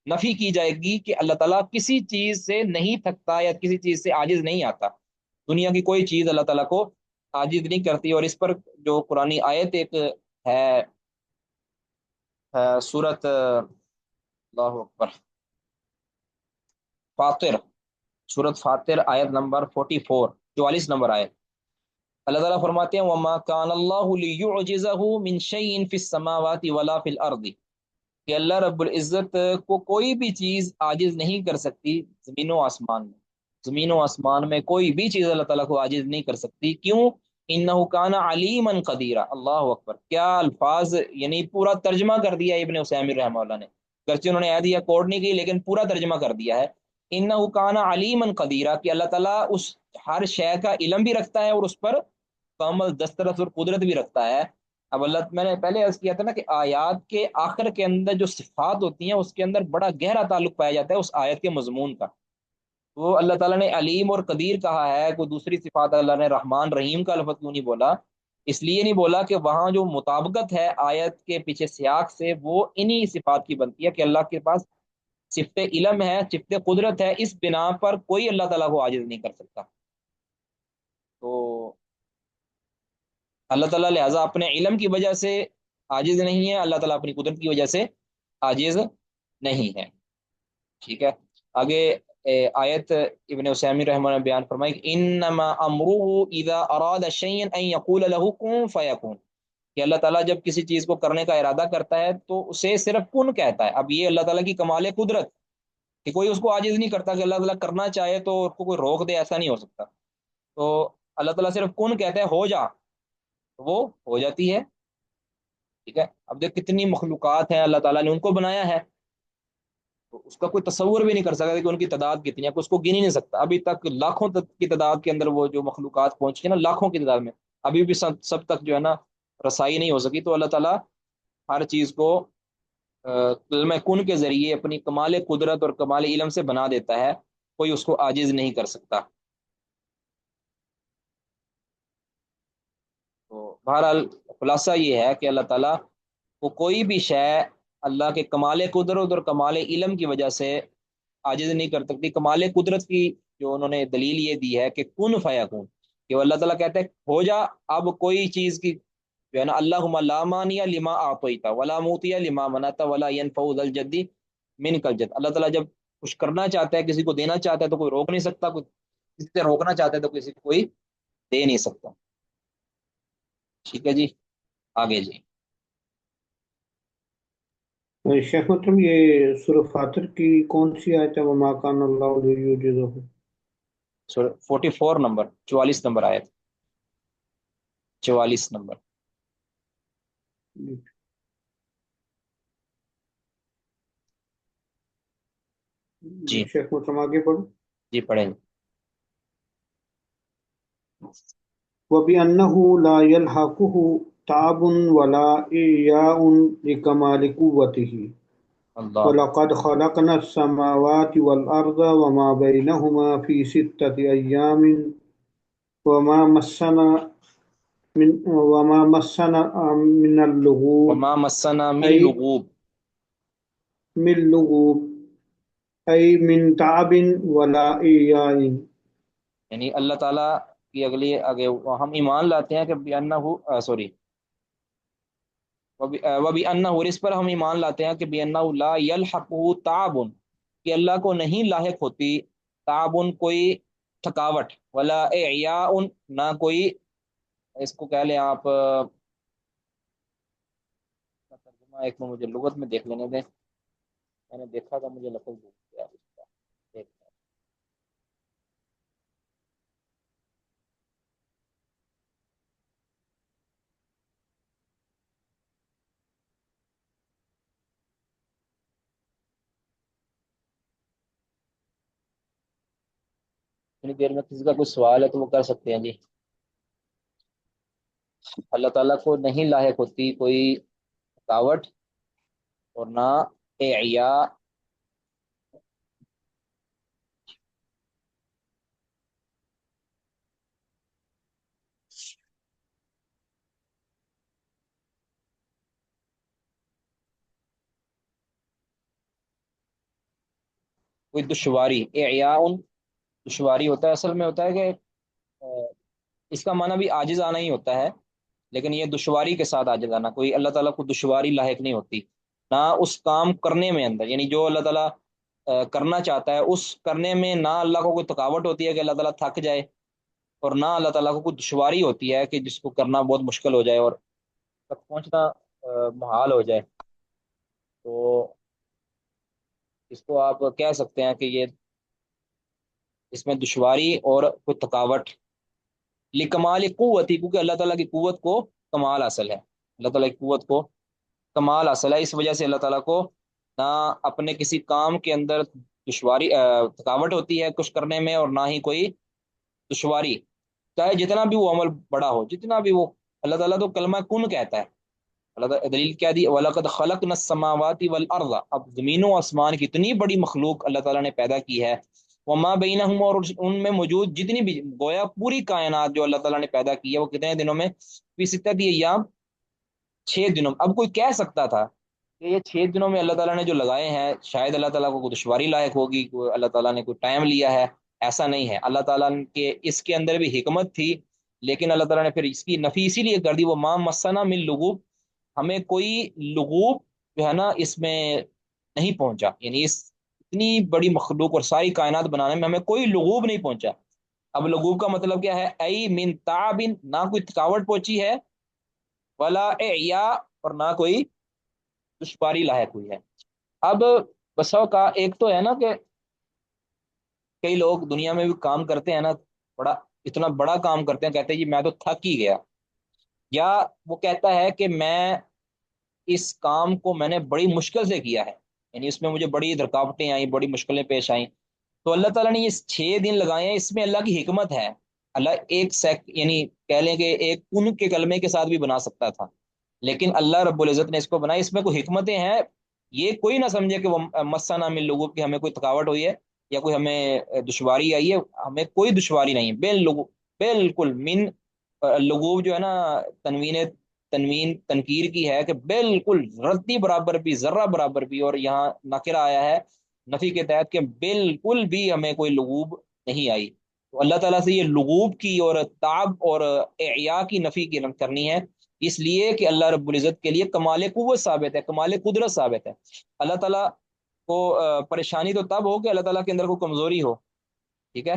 نفی کی جائے گی کہ اللہ تعالیٰ کسی چیز سے نہیں تھکتا یا کسی چیز سے عاجز نہیں آتا۔ دنیا کی کوئی چیز اللہ تعالیٰ کو عاجز نہیں کرتی۔ اور اس پر جو قرآن آیت ایک ہے، سورت اللہ اکبر، فاطر، سورت فاطر آیت نمبر 44، 44 نمبر آیت، اللہ تعالیٰ فرماتے ہیں وَمَا كَانَ اللَّهُ لِيُعْجِزَهُ مِنْ شَيْءٍ فِي السَّمَاوَاتِ وَلَا فِي الْأَرْضِ، کہ اللہ رب العزت کو کوئی بھی چیز عاجز نہیں کر سکتی زمین و آسمان میں، زمین و آسمان میں کوئی بھی چیز اللہ تعالیٰ کو عاجز نہیں کر سکتی۔ کیوں؟ انہ کان علیما قدیرا، اللہ اکبر، کیا الفاظ، یعنی پورا ترجمہ کر دیا ابن عثیمین رحمہ اللہ نے، گرچہ انہوں نے عہد یا کوڈ نہیں کی لیکن پورا ترجمہ کر دیا ہے۔ انہ کان علیما قدیرا، کہ اللہ تعالیٰ اس ہر شے کا علم بھی رکھتا ہے اور اس پر کامل دسترس اور قدرت بھی رکھتا ہے۔ اب اللہ، میں نے پہلے عرض کیا تھا نا کہ آیات کے آخر کے اندر جو صفات ہوتی ہیں اس کے اندر بڑا گہرا تعلق پایا جاتا ہے اس آیت کے مضمون کا۔ وہ اللہ تعالیٰ نے علیم اور قدیر کہا ہے، کوئی دوسری صفات اللہ نے رحمان رحیم کا لفظ کیوں نہیں بولا؟ اس لیے نہیں بولا کہ وہاں جو مطابقت ہے آیت کے پیچھے سیاق سے وہ انہی صفات کی بنتی ہے کہ اللہ کے پاس صفت علم ہے، صفت قدرت ہے، اس بنا پر کوئی اللہ تعالیٰ کو عاجز نہیں کر سکتا۔ تو اللہ تعالیٰ لہٰذا اپنے علم کی وجہ سے عاجز نہیں ہے، اللہ تعالیٰ اپنی قدرت کی وجہ سے عاجز نہیں ہے۔ ٹھیک ہے، آگے آیت ابن عثیمین رحمہ اللہ نے بیان فرمائی کہ انما امرہ اذا اراد شیئا ان یقول له کن فیکون، کہ اللہ تعالیٰ جب کسی چیز کو کرنے کا ارادہ کرتا ہے تو اسے صرف کن کہتا ہے۔ اب یہ اللہ تعالیٰ کی کمال قدرت کہ کوئی اس کو عاجز نہیں کرتا، کہ اللہ تعالیٰ کرنا چاہے تو اس کو کوئی روک دے، ایسا نہیں ہو سکتا۔ تو اللہ تعالیٰ صرف کن کہتا ہے، ہو جا، تو وہ ہو جاتی ہے۔ ٹھیک ہے، اب دیکھ کتنی مخلوقات ہیں اللہ تعالیٰ نے ان کو بنایا ہے، تو اس کا کوئی تصور بھی نہیں کر سکتا کہ ان کی تعداد کتنی ہے، کوئی اس کو گن ہی نہیں سکتا۔ ابھی تک لاکھوں تک کی تعداد کے اندر وہ جو مخلوقات پہنچ گئی نا، لاکھوں کی تعداد میں، ابھی بھی سب تک جو ہے نا رسائی نہیں ہو سکی۔ تو اللہ تعالیٰ ہر چیز کو کلمہ کن کے ذریعے اپنی کمال قدرت اور کمال علم سے بنا دیتا ہے، کوئی اس کو عاجز نہیں کر سکتا۔ تو بہرحال خلاصہ یہ ہے کہ اللہ تعالیٰ کو کوئی بھی شے اللہ کے کمال قدرت اور کمال علم کی وجہ سے عاجز نہیں کر سکتی۔ کمال قدرت کی جو انہوں نے دلیل یہ دی ہے کہ کن فیکون، کہ وہ اللہ تعالیٰ کہتے ہیں ہو جا، اب کوئی چیز کی جو ہے نا اللہم لا مانع لما اعطیت ولا معطی لما منعت ولا ينفع ذا الجد منک الجد، اللہ تعالیٰ جب کچھ کرنا چاہتا ہے، کسی کو دینا چاہتا ہے تو کوئی روک نہیں سکتا، کوئی کسی سے روکنا چاہتے ہیں تو کسی کو کوئی دے نہیں سکتا. ٹھیک ہے جی. آگے جی. شیخ محترم یہ سورہ فاتر کی کون سی آیت ہے وما کان اللہ لیعجزہ؟ 44 نمبر، 44 نمبر آیت. 44 نمبر. جی. شیخ محترم آگے پڑھو. جی پڑھیں. وَبِأَنَّهُ لَا يَلْحَقُهُ تَعَبٌ وَلَا إِعْيَاءٌ لِكَمَالِ قُوَّتِهِ اللہ. وَلَقَدْ خَلَقْنَا السَّمَاوَاتِ وَالْأَرْضَ وَمَا بَيْنَهُمَا فِي سِتَّةِ أَيَّامٍ وَمَا مَسَّنَا مِنَ اللُّغُوبِ وما مسنا من أي لغوب. من لغوب أي من تعب ولا إعياء. یعنی اللہ تعالیٰ کی اگلی آگے ہم ایمان لاتے ہیں کہ بِأَنَّهُ سوری وَبِأَنَّهُ، اس پر ہم ایمان لاتے ہیں کہ بِأَنَّهُ لا يَلْحَقُهُ تعب، کہ اللہ کو نہیں لاحق ہوتی تعب کوئی تھکاوٹ، ولا اعیاء نہ کوئی، اس کو کہہ لیں آپ ترجمہ ایک میں مجھے لغت میں دیکھ لینے دیں، میں نے دیکھا تھا مجھے لفظ بھول گیا اس کا. ایک اتنی دیر میں کسی کا کوئی سوال ہے تو وہ کر سکتے ہیں جی. اللہ تعالیٰ کو نہیں لاحق ہوتی کوئی تھکاوٹ اور نہ اعیا. کوئی دشواری، اعیا دشواری ہوتا ہے، اصل میں ہوتا ہے کہ اس کا معنی بھی عاجز آنا ہی ہوتا ہے، لیکن یہ دشواری کے ساتھ عاجز آنا، کوئی اللہ تعالیٰ کو دشواری لاحق نہیں ہوتی نہ اس کام کرنے میں اندر، یعنی جو اللہ تعالیٰ کرنا چاہتا ہے اس کرنے میں نہ اللہ کو کوئی تھکاوٹ ہوتی ہے کہ اللہ تعالیٰ تھک جائے، اور نہ اللہ تعالیٰ کو کوئی دشواری ہوتی ہے کہ جس کو کرنا بہت مشکل ہو جائے اور تک پہنچنا محال ہو جائے. تو اس کو آپ کہہ سکتے ہیں کہ یہ اس میں دشواری اور کوئی تھکاوٹ لکمال قوت، کیونکہ اللہ تعالیٰ کی قوت کو کمال حاصل ہے، اللہ تعالیٰ کی قوت کو کمال حاصل ہے، اس وجہ سے اللہ تعالیٰ کو نہ اپنے کسی کام کے اندر دشواری تھکاوٹ ہوتی ہے کچھ کرنے میں، اور نہ ہی کوئی دشواری، چاہے جتنا بھی وہ عمل بڑا ہو، جتنا بھی وہ، اللہ تعالیٰ تو کلمہ کن کہتا ہے. اللہ تعالیٰ دلیل کیا دی، وَلَقَدْ خَلَقْنَا السَّمَاوَاتِ وَالْأَرْضَ، اب زمین و آسمان کی اتنی بڑی مخلوق اللہ تعالیٰ نے پیدا کی ہے، وما بینہم، اور ان میں موجود جتنی بھی گویا پوری کائنات جو اللہ تعالیٰ نے پیدا کی ہے وہ کتنے دنوں میں، فی ستۃ ایام، 6 دنوں. اب کوئی کہہ سکتا تھا کہ یہ 6 دنوں میں اللہ تعالیٰ نے جو لگائے ہیں شاید اللہ تعالیٰ کو کوئی دشواری لاحق ہوگی، کوئی اللہ تعالیٰ نے کوئی ٹائم لیا ہے، ایسا نہیں ہے. اللہ تعالیٰ کے اس کے اندر بھی حکمت تھی، لیکن اللہ تعالیٰ نے پھر اس کی نفی اسی لیے کر دی، وہ ما مسنا من لغوب، ہمیں کوئی لغوب جو ہے نا اس میں نہیں پہنچا، یعنی اس اتنی بڑی مخلوق اور ساری کائنات بنانے میں ہمیں کوئی لغوب نہیں پہنچا. اب لغوب کا مطلب کیا ہے، ای من تعب، نہ کوئی تھکاوٹ پہنچی ہے، ولا اعیا، اور نہ کوئی دشواری لاحق ہوئی ہے. اب بسوں کا ایک تو ہے نا کہ کئی لوگ دنیا میں بھی کام کرتے ہیں نا، بڑا اتنا بڑا کام کرتے ہیں، کہتے ہیں جی میں تو تھک ہی گیا، یا وہ کہتا ہے کہ میں اس کام کو میں نے بڑی مشکل سے کیا ہے، یعنی اس میں مجھے بڑی رکاوٹیں آئیں، بڑی مشکلیں پیش آئیں. تو اللہ تعالیٰ نے یہ 6 دن لگائے ہیں، اس میں اللہ کی حکمت ہے. اللہ ایک یعنی کہہ لیں کہ ایک کن کے کلمے کے ساتھ بھی بنا سکتا تھا، لیکن اللہ رب العزت نے اس کو بنایا، اس میں کوئی حکمتیں ہیں. یہ کوئی نہ سمجھے کہ وہ مسنا من لوگوں کی ہمیں کوئی تھکاوٹ ہوئی ہے یا کوئی ہمیں دشواری آئی ہے، ہمیں کوئی دشواری نہیں ہے. بالکل من لغوب جو ہے نا، تنوین تنوین تنکیر کی ہے، کہ بالکل رتی برابر بھی، ذرہ برابر بھی، اور یہاں نکرہ آیا ہے نفی کے تحت کہ بالکل بھی ہمیں کوئی لغوب نہیں آئی. تو اللہ تعالیٰ سے یہ لغوب کی اور تعب اور اعیا کی نفی کی کرنی ہے، اس لیے کہ اللہ رب العزت کے لیے کمال قوت ثابت ہے، کمال قدرت ثابت ہے. اللہ تعالیٰ کو پریشانی تو تب ہو کہ اللہ تعالیٰ کے اندر کوئی کمزوری ہو، ٹھیک ہے.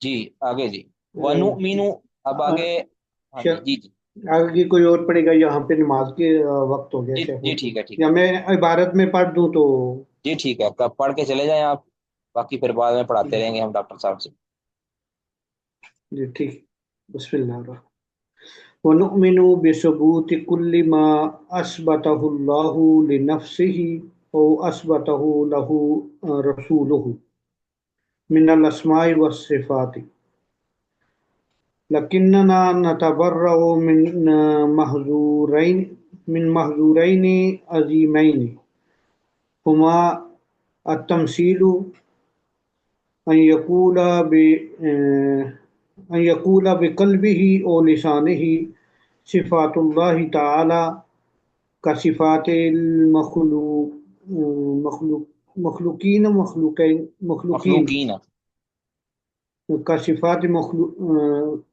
جی آگے جی، خیر۔ ونؤمنو، اب آگے، ہاں جی جی جی آگے کوئی اور پڑھے گا؟ یہاں پہ نماز کے وقت ہو گیا جی شیخ جی وضو، ٹھیک ہے ٹھیک یا ہے، میں عبارت میں پڑھ دوں تو؟ جی ٹھیک ہے، کب پڑھ کے چلے جائیں آپ، باقی پھر بعد میں پڑھاتے رہیں گے ہم ڈاکٹر صاحب سے۔ جی ٹھیک، بسم اللہ الرحمن ونؤمن بثبوت كل ما أثبته الله لنفسه أو أثبته له رسوله من الأسماء والصفات، لكننا نتبرأ من محظورين عظيمين، هما التمثيل، أن يقول ب أن يقول بقلبه أو لسانه صفات الله تعالى كصفات المخلوقين مخلوقین،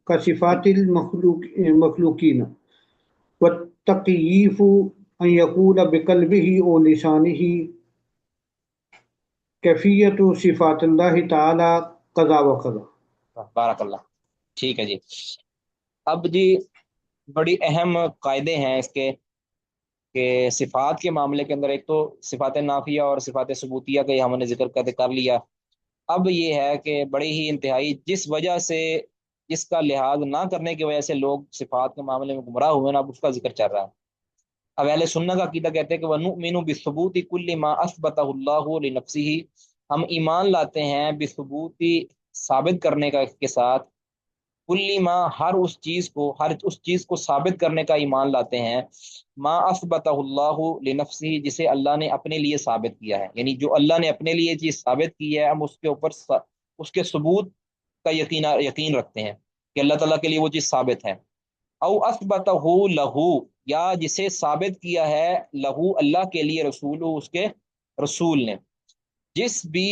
كصفات المخلوقين، والتكييف أن يقول بقلبه أو لسانه كيفية صفات الله تعالى كذا وكذا۔ بارک اللہ، ٹھیک ہے جی۔ اب جی بڑی اہم قاعدے ہیں اس کے، کہ صفات کے معاملے کے اندر ایک تو صفات نافیہ اور صفات ثبوتیہ کا یہ ہم نے ذکر کر لیا۔ اب یہ ہے کہ بڑی ہی انتہائی جس وجہ سے، جس کا لحاظ نہ کرنے کی وجہ سے لوگ صفات کے معاملے میں گمراہ ہوئے نا، اب اس کا ذکر چل رہا ہے۔ اب اہل سنت کا عقیدہ کہتے ہیں کہ وَنُؤْمِنُ بِثُبُوتِ كُلِّ مَا أَثْبَتَهُ اللَّهُ لِنَفْسِهِ، ہم ایمان لاتے ہیں بثبوتی، ثابت کرنے کا کے ساتھ، کلی ما، ہر اس چیز کو، ہر اس چیز کو ثابت کرنے کا ایمان لاتے ہیں، ما اثبتہ اللہ لنفسہ، جسے اللہ نے اپنے لیے ثابت کیا ہے، یعنی جو اللہ نے اپنے لیے چیز ثابت کی ہے ہم اس کے اوپر اس کے ثبوت کا یقین رکھتے ہیں کہ اللہ تعالیٰ کے لیے وہ چیز ثابت ہے۔ او اثبتہ لہو، یا جسے ثابت کیا ہے لہو، اللہ کے لیے، رسول، اس کے رسول نے، جس بھی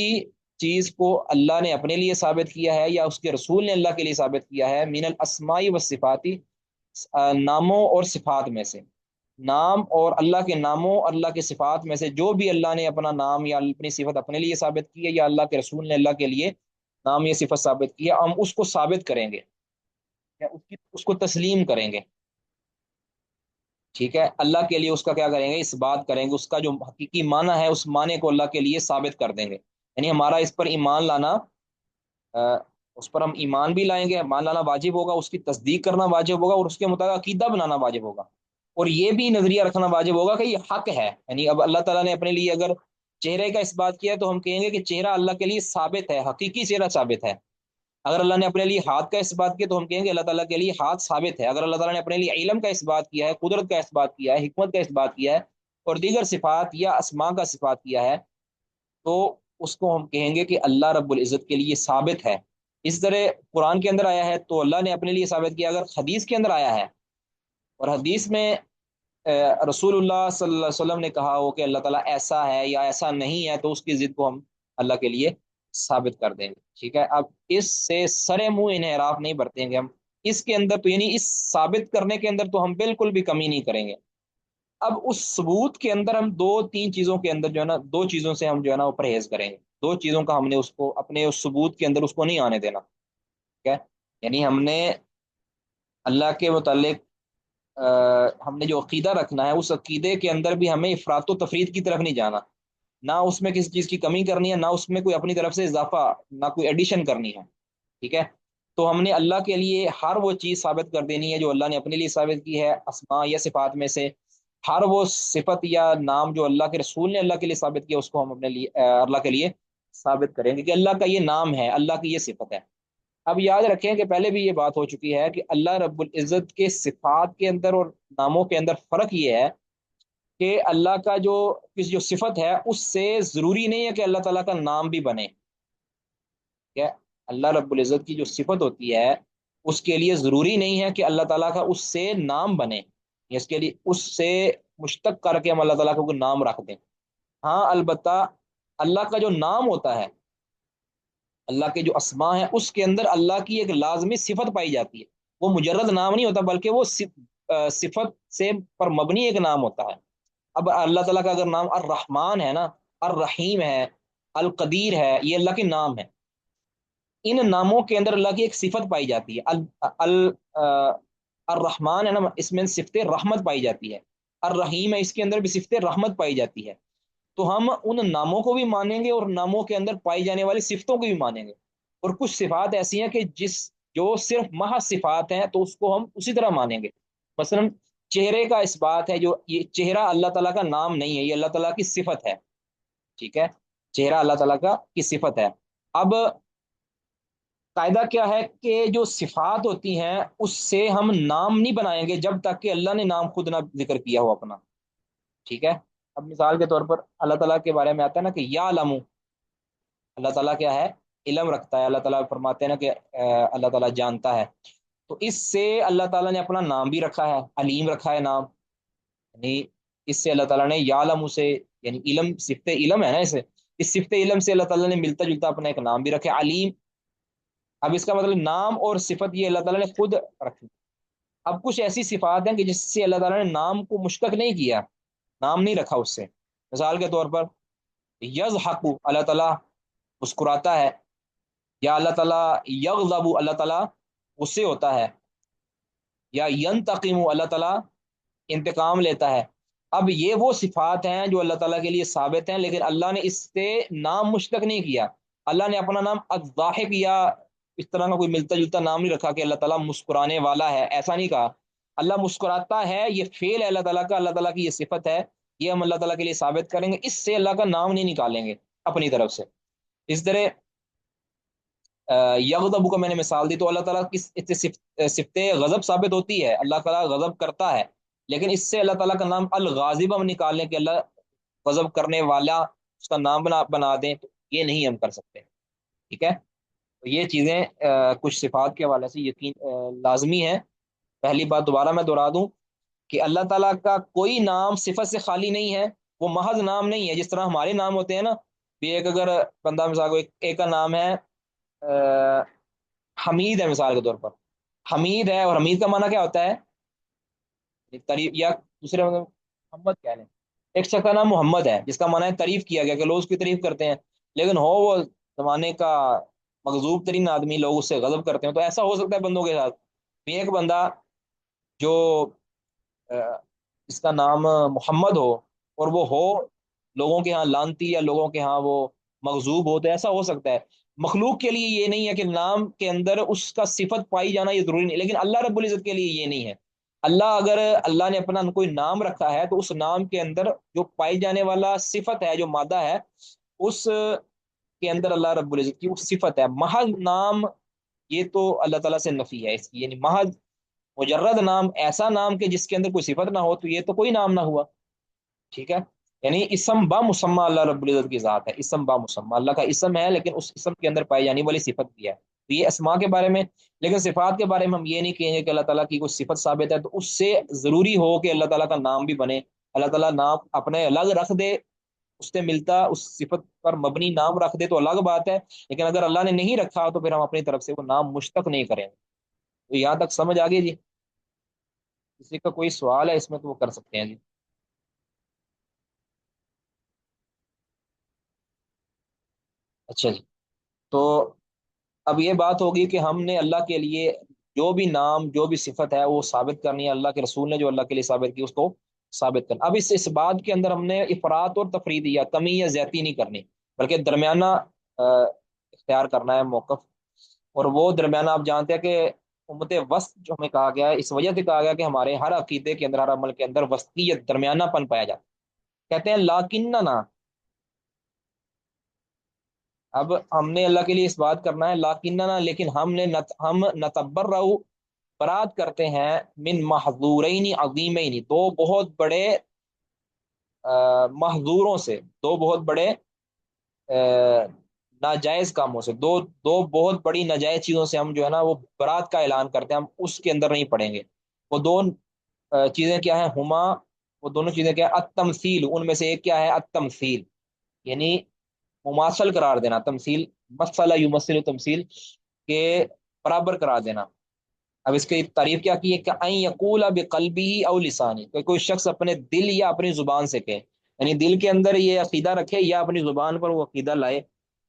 چیز کو اللہ نے اپنے لیے ثابت کیا ہے یا اس کے رسول نے اللہ کے لیے ثابت کیا ہے، من الاسماء والصفاتی، ناموں اور صفات میں سے، نام اور اللہ کے ناموں، اللہ کے صفات میں سے جو بھی اللہ نے اپنا نام یا اپنی صفت اپنے لیے ثابت کی ہے، یا اللہ کے رسول نے اللہ کے لیے نام یا صفت ثابت کی ہے، ہم اس کو ثابت کریں گے، یا اس کو تسلیم کریں گے، ٹھیک ہے، اللہ کے لیے اس کا کیا کریں گے، اس بات کریں گے، اس کا جو حقیقی معنی ہے اس معنی کو اللہ کے لیے ثابت کر دیں گے، یعنی ہمارا اس پر ایمان لانا، اس پر ہم ایمان بھی لائیں گے، مان لانا واجب ہوگا، اس کی تصدیق کرنا واجب ہوگا، اور اس کے مطابق عقیدہ بنانا واجب ہوگا، اور یہ بھی نظریہ رکھنا واجب ہوگا کہ یہ حق ہے، یعنی اب اللہ تعالیٰ نے اپنے لیے اگر چہرے کا اس بات کیا ہے تو ہم کہیں گے کہ چہرہ اللہ کے لیے ثابت ہے، حقیقی چہرہ ثابت ہے۔ اگر اللہ نے اپنے لیے ہاتھ کا اس بات کیا تو ہم کہیں گے اللہ تعالیٰ کے لیے ہاتھ ثابت ہے۔ اگر اللہ تعالیٰ نے اپنے لیے علم کا اس بات کیا ہے، قدرت کا اس بات کیا ہے، حکمت کا اس بات کیا ہے، اور دیگر صفات یا اسماء کا صفات کیا ہے، تو اس کو ہم کہیں گے کہ اللہ رب العزت کے لیے ثابت ہے۔ اس طرح قرآن کے اندر آیا ہے تو اللہ نے اپنے لیے ثابت کیا، اگر حدیث کے اندر آیا ہے اور حدیث میں رسول اللہ صلی اللہ علیہ وسلم نے کہا ہو کہ اللہ تعالیٰ ایسا ہے یا ایسا نہیں ہے، تو اس کی ضد کو ہم اللہ کے لیے ثابت کر دیں گے، ٹھیک ہے۔ اب اس سے سرے منہ انحراف نہیں برتیں گے ہم اس کے اندر، تو یعنی اس ثابت کرنے کے اندر تو ہم بالکل بھی کمی نہیں کریں گے۔ اب اس ثبوت کے اندر ہم دو تین چیزوں کے اندر جو ہے نا، دو چیزوں سے ہم جو ہے نا وہ پرہیز کریں گے، دو چیزوں کا ہم نے اس کو اپنے اس ثبوت کے اندر اس کو نہیں آنے دینا، ٹھیک ہے۔ یعنی ہم نے اللہ کے متعلق ہم نے جو عقیدہ رکھنا ہے، اس عقیدے کے اندر بھی ہمیں افراط و تفرید کی طرف نہیں جانا، نہ اس میں کسی چیز کی کمی کرنی ہے، نہ اس میں کوئی اپنی طرف سے اضافہ، نہ کوئی ایڈیشن کرنی ہے، ٹھیک ہے۔ تو ہم نے اللہ کے لیے ہر وہ چیز ثابت کر دینی ہے جو اللہ نے اپنے لیے ثابت کی ہے، اسماء یا صفات میں سے ہر وہ صفت یا نام جو اللہ کے رسول نے اللہ کے لیے ثابت کیا، اس کو ہم اپنے لیے اللہ کے لیے ثابت کریں گے کہ اللہ کا یہ نام ہے، اللہ کی یہ صفت ہے۔ اب یاد رکھیں کہ پہلے بھی یہ بات ہو چکی ہے کہ اللہ رب العزت کے صفات کے اندر اور ناموں کے اندر فرق یہ ہے کہ اللہ کا جو صفت ہے اس سے ضروری نہیں ہے کہ اللہ تعالیٰ کا نام بھی بنے، ٹھیک ہے۔ اللہ رب العزت کی جو صفت ہوتی ہے اس کے لیے ضروری نہیں ہے کہ اللہ تعالیٰ کا اس سے نام بنے، اس کے لیے اس سے مشتق کر کے ہم اللہ تعالیٰ کو کوئی نام رکھ دیں۔ ہاں البتہ اللہ کا جو نام ہوتا ہے، اللہ کے جو اسماء ہیں، اس کے اندر اللہ کی ایک لازمی صفت پائی جاتی ہے، وہ مجرد نام نہیں ہوتا بلکہ وہ صفت سے پر مبنی ایک نام ہوتا ہے۔ اب اللہ تعالیٰ کا اگر نام الرحمن ہے نا، الرحیم ہے، القدیر ہے، یہ اللہ کے نام ہے۔ ان ناموں کے اندر اللہ کی ایک صفت پائی جاتی ہے، الرحمن ہے نا، اس میں صفت رحمت پائی جاتی ہے۔ الرحیم ہے، اس کے اندر بھی صفت رحمت پائی جاتی ہے۔ تو ہم ان ناموں کو بھی مانیں گے اور ناموں کے اندر پائی جانے والی صفتوں کو بھی مانیں گے۔ اور کچھ صفات ایسی ہیں کہ جو صرف محض صفات ہیں تو اس کو ہم اسی طرح مانیں گے۔ مثلا چہرے کا اس بات ہے، جو یہ چہرہ اللہ تعالیٰ کا نام نہیں ہے، یہ اللہ تعالیٰ کی صفت ہے، ٹھیک ہے؟ چہرہ اللہ تعالیٰ کا کی صفت ہے۔ اب قاعدہ کیا ہے کہ جو صفات ہوتی ہیں اس سے ہم نام نہیں بنائیں گے جب تک کہ اللہ نے نام خود نہ ذکر کیا ہو اپنا، ٹھیک ہے؟ اب مثال کے طور پر اللہ تعالیٰ کے بارے میں آتا ہے نا کہ یا علم، اللہ تعالیٰ کیا ہے؟ علم رکھتا ہے۔ اللہ تعالیٰ فرماتے ہیں نا کہ اللہ تعالیٰ جانتا ہے۔ تو اس سے اللہ تعالیٰ نے اپنا نام بھی رکھا ہے، علیم رکھا ہے نام، یعنی اس سے اللہ تعالیٰ نے یا علم سے، یعنی علم صفت علم ہے نا، اسے اس صفت علم سے اللہ تعالیٰ نے ملتا جلتا اپنا ایک نام بھی رکھا ہے، علیم۔ اب اس کا مطلب نام اور صفت یہ اللہ تعالیٰ نے خود رکھی۔ اب کچھ ایسی صفات ہیں کہ جس سے اللہ تعالیٰ نے نام کو مشتق نہیں کیا، نام نہیں رکھا اس سے۔ مثال کے طور پر یضحک، اللہ تعالیٰ مسکراتا ہے، یا اللہ تعالیٰ یغضب، اللہ تعالیٰ غصے ہوتا ہے، یا ینتقم، اللہ تعالیٰ انتقام لیتا ہے۔ اب یہ وہ صفات ہیں جو اللہ تعالیٰ کے لیے ثابت ہیں، لیکن اللہ نے اس سے نام مشتق نہیں کیا۔ اللہ نے اپنا نام الضاحک یا اس طرح کا کوئی ملتا جلتا نام نہیں رکھا کہ اللہ تعالیٰ مسکرانے والا ہے، ایسا نہیں کہا۔ اللہ مسکراتا ہے، یہ فعل ہے اللہ تعالیٰ کا، اللہ تعالیٰ کی یہ صفت ہے، یہ ہم اللہ تعالیٰ کے لیے ثابت کریں گے، اس سے اللہ کا نام نہیں نکالیں گے اپنی طرف سے۔ اس طرح یغضب کا میں نے مثال دی، تو اللہ تعالیٰ کی صفت غضب ثابت ہوتی ہے، اللہ تعالیٰ غضب کرتا ہے، لیکن اس سے اللہ تعالیٰ کا نام الغاضب ہم نکالیں کہ اللہ غضب کرنے والا، اس کا نام بنا دیں، تو یہ نہیں ہم کر سکتے، ٹھیک ہے؟ تو یہ چیزیں کچھ صفات کے حوالے سے یقین لازمی ہے۔ پہلی بات دوبارہ میں دہرا دوں کہ اللہ تعالیٰ کا کوئی نام صفت سے خالی نہیں ہے، وہ محض نام نہیں ہے۔ جس طرح ہمارے نام ہوتے ہیں نا، بھی ایک اگر بندہ مثال کو ایک کا نام ہے حمید ہے مثال کے طور پر، حمید ہے، اور حمید کا معنی کیا ہوتا ہے؟ تعریف، یا دوسرے مطلب محمد کیا ہے، ایک شخص کا نام محمد ہے جس کا معنی ہے تعریف کیا گیا، کہ لوگ اس کی تعریف کرتے ہیں، لیکن ہو وہ زمانے کا مغضوب ترین آدمی، لوگ اس سے غضب کرتے ہیں۔ تو ایسا ہو سکتا ہے بندوں کے ساتھ بھی، ایک بندہ جو اس کا نام محمد ہو اور وہ ہو لوگوں کے ہاں لانتی، یا لوگوں کے ہاں وہ مغضوب ہو، تو ایسا ہو سکتا ہے۔ مخلوق کے لیے یہ نہیں ہے کہ نام کے اندر اس کا صفت پائی جانا یہ ضروری نہیں، لیکن اللہ رب العزت کے لیے یہ نہیں ہے۔ اللہ اگر اللہ نے اپنا کوئی نام رکھا ہے تو اس نام کے اندر جو پائی جانے والا صفت ہے، جو مادہ ہے، اس کے اندر اللہ رب العزت کی وہ صفت ہے۔ محض نام یہ تو اللہ تعالیٰ سے نفی ہے اس کی، یعنی محض مجرد نام، ایسا نام کہ جس کے اندر کوئی صفت نہ ہو، تو یہ تو کوئی نام نہ ہوا، ٹھیک ہے؟ یعنی اسم با مسمى اللہ رب العزت کی ذات ہے، اسم با مسمى اللہ کا اسم ہے، لیکن اس اسم کے اندر پائی جانے والی صفت بھی ہے۔ تو یہ اسماء کے بارے میں، لیکن صفات کے بارے میں ہم یہ نہیں کہیں گے کہ اللہ تعالیٰ کی کوئی صفت ثابت ہے تو اس سے ضروری ہو کہ اللہ تعالیٰ کا نام بھی بنے۔ اللہ تعالیٰ نام اپنے الگ رکھ دے، اس سے ملتا اس صفت پر مبنی نام رکھ دے تو الگ بات ہے، لیکن اگر اللہ نے نہیں رکھا تو پھر ہم اپنی طرف سے وہ نام مشتق نہیں کریں گے۔ تو یہاں تک سمجھ آ گئی جی؟ کسی کا کوئی سوال ہے اس میں تو وہ کر سکتے ہیں جی۔ اچھا جی، تو اب یہ بات ہوگی کہ ہم نے اللہ کے لیے جو بھی نام، جو بھی صفت ہے وہ ثابت کرنی ہے، اللہ کے رسول نے جو اللہ کے لیے ثابت کی اس کو ثابت کرنا۔ اب اس بات کے اندر ہم نے افراط اور تفرید یا کمی یا زیادتی نہیں کرنی، بلکہ درمیانہ اختیار کرنا ہے موقف۔ اور وہ درمیانہ آپ جانتے ہیں کہ امت وسط جو ہمیں کہا گیا ہے، اس وجہ سے کہا گیا کہ ہمارے ہر عقیدے کے اندر، ہر عمل کے اندر وسطیت، درمیانہ پن پایا جاتا ہے۔ کہتے ہیں لاکننا، اب ہم نے اللہ کے لیے اس بات کرنا ہے لاکننا، لیکن ہم نتبرأ، برات کرتے ہیں، من محظورین عظیمین، دو بہت بڑے محظوروں سے، دو بہت بڑے ناجائز کاموں سے، دو بہت بڑی ناجائز چیزوں سے ہم جو ہے نا وہ برات کا اعلان کرتے ہیں، ہم اس کے اندر نہیں پڑیں گے۔ وہ دو چیزیں کیا ہیں؟ ہما، وہ دونوں چیزیں کیا ہے؟ التمثیل، ان میں سے ایک کیا ہے؟ التمثیل، یعنی مماثل قرار دینا، تمثیل، مسئلہ یمثل تمثیل کے برابر قرار دینا۔ اب اس کی تعریف کیا کی ہے کہ ان یقول بقلبہ او لسانی، کہ کوئی شخص اپنے دل یا اپنی زبان سے کہے، یعنی دل کے اندر یہ عقیدہ رکھے یا اپنی زبان پر وہ عقیدہ لائے،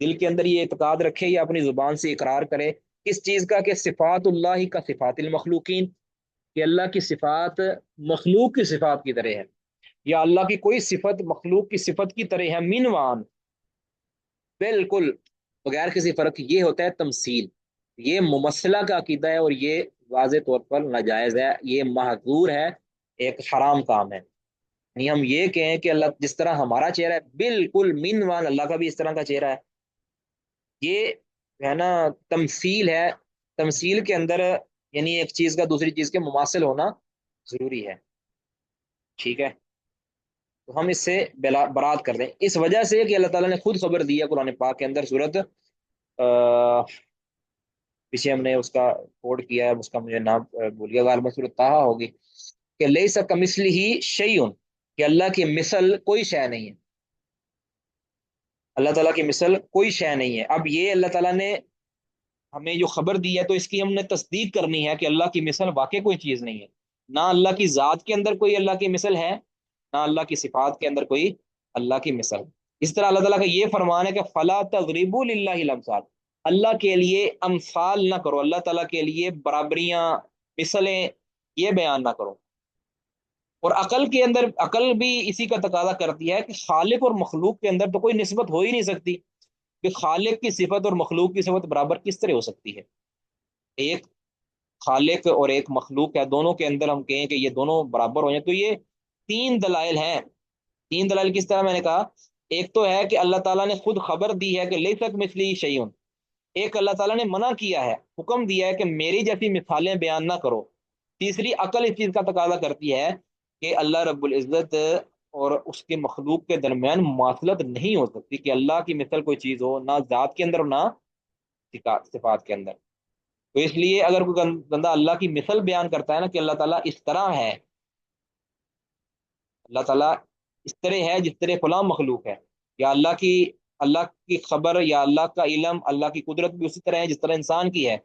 دل کے اندر یہ اعتقاد رکھے یا اپنی زبان سے اقرار کرے کس چیز کا، کہ صفات اللہ کا صفات المخلوقین، کہ اللہ کی صفات مخلوق کی صفات کی طرح ہے، یا اللہ کی کوئی صفت مخلوق کی صفت کی طرح ہے، منوان بالکل بغیر کسی فرق، یہ ہوتا ہے تمثیل، یہ ممثلہ کا عقیدہ ہے، اور یہ واضح طور پر ناجائز ہے، یہ محظور ہے، ایک حرام کام ہے۔ یعنی ہم یہ کہیں کہ اللہ جس طرح ہمارا چہرہ ہے بالکل منوان اللہ کا بھی اس طرح کا چہرہ ہے، یہ جو ہے نا تمثیل ہے، تمثیل کے اندر یعنی ایک چیز کا دوسری چیز کے مماثل ہونا ضروری ہے، ٹھیک ہے؟ تو ہم اس سے برات کر دیں اس وجہ سے کہ اللہ تعالیٰ نے خود خبر دی ہے قرآن پاک کے اندر، صورت پیچھے ہم نے اس کا کوڈ کیا ہے، اس کا مجھے نام بھول گیا، غالباً صورت طٰہٰ ہوگی، کہ لیس کمثلہ شیء، کہ اللہ کی مثل کوئی شے نہیں ہے، اللہ تعالیٰ کی مثل کوئی شے نہیں ہے۔ اب یہ اللہ تعالیٰ نے ہمیں جو خبر دی ہے تو اس کی ہم نے تصدیق کرنی ہے کہ اللہ کی مثل واقع کوئی چیز نہیں ہے، نہ اللہ کی ذات کے اندر کوئی اللہ کی مثل ہے، نہ اللہ کی صفات کے اندر کوئی اللہ کی مثل۔ اس طرح اللہ تعالیٰ کا یہ فرمان ہے کہ فلا تضربوا للہ الامثال، اللہ کے لیے امثال نہ کرو، اللہ تعالیٰ کے لیے برابریاں مثلیں یہ بیان نہ کرو۔ اور عقل کے اندر، عقل بھی اسی کا تقاضا کرتی ہے کہ خالق اور مخلوق کے اندر تو کوئی نسبت ہو ہی نہیں سکتی، کہ خالق کی صفت اور مخلوق کی صفت برابر کس طرح ہو سکتی ہے؟ ایک خالق اور ایک مخلوق ہے، دونوں کے اندر ہم کہیں کہ یہ دونوں برابر ہو جائیں تو یہ تین دلائل ہیں۔ تین دلائل کس طرح؟ میں نے کہا ایک تو ہے کہ اللہ تعالیٰ نے خود خبر دی ہے کہ لیس کمثلہ شیء، ایک اللہ تعالیٰ نے منع کیا ہے، حکم دیا ہے کہ میری جیسی مثالیں بیان نہ کرو، تیسری عقل اس چیز کا تقاضا کرتی ہے کہ اللہ رب العزت اور اس کے مخلوق کے درمیان مماثلت نہیں ہو سکتی، کہ اللہ کی مثل کوئی چیز ہو نہ ذات کے اندر اور نہ صفات کے اندر۔ تو اس لیے اگر کوئی بندہ اللہ کی مثل بیان کرتا ہے نا کہ اللہ تعالیٰ اس طرح ہے، اللہ تعالیٰ اس طرح ہے جس طرح فلاں مخلوق ہے، یا اللہ کی خبر یا اللہ کا علم، اللہ کی قدرت بھی اسی طرح ہے جس طرح انسان کی ہے،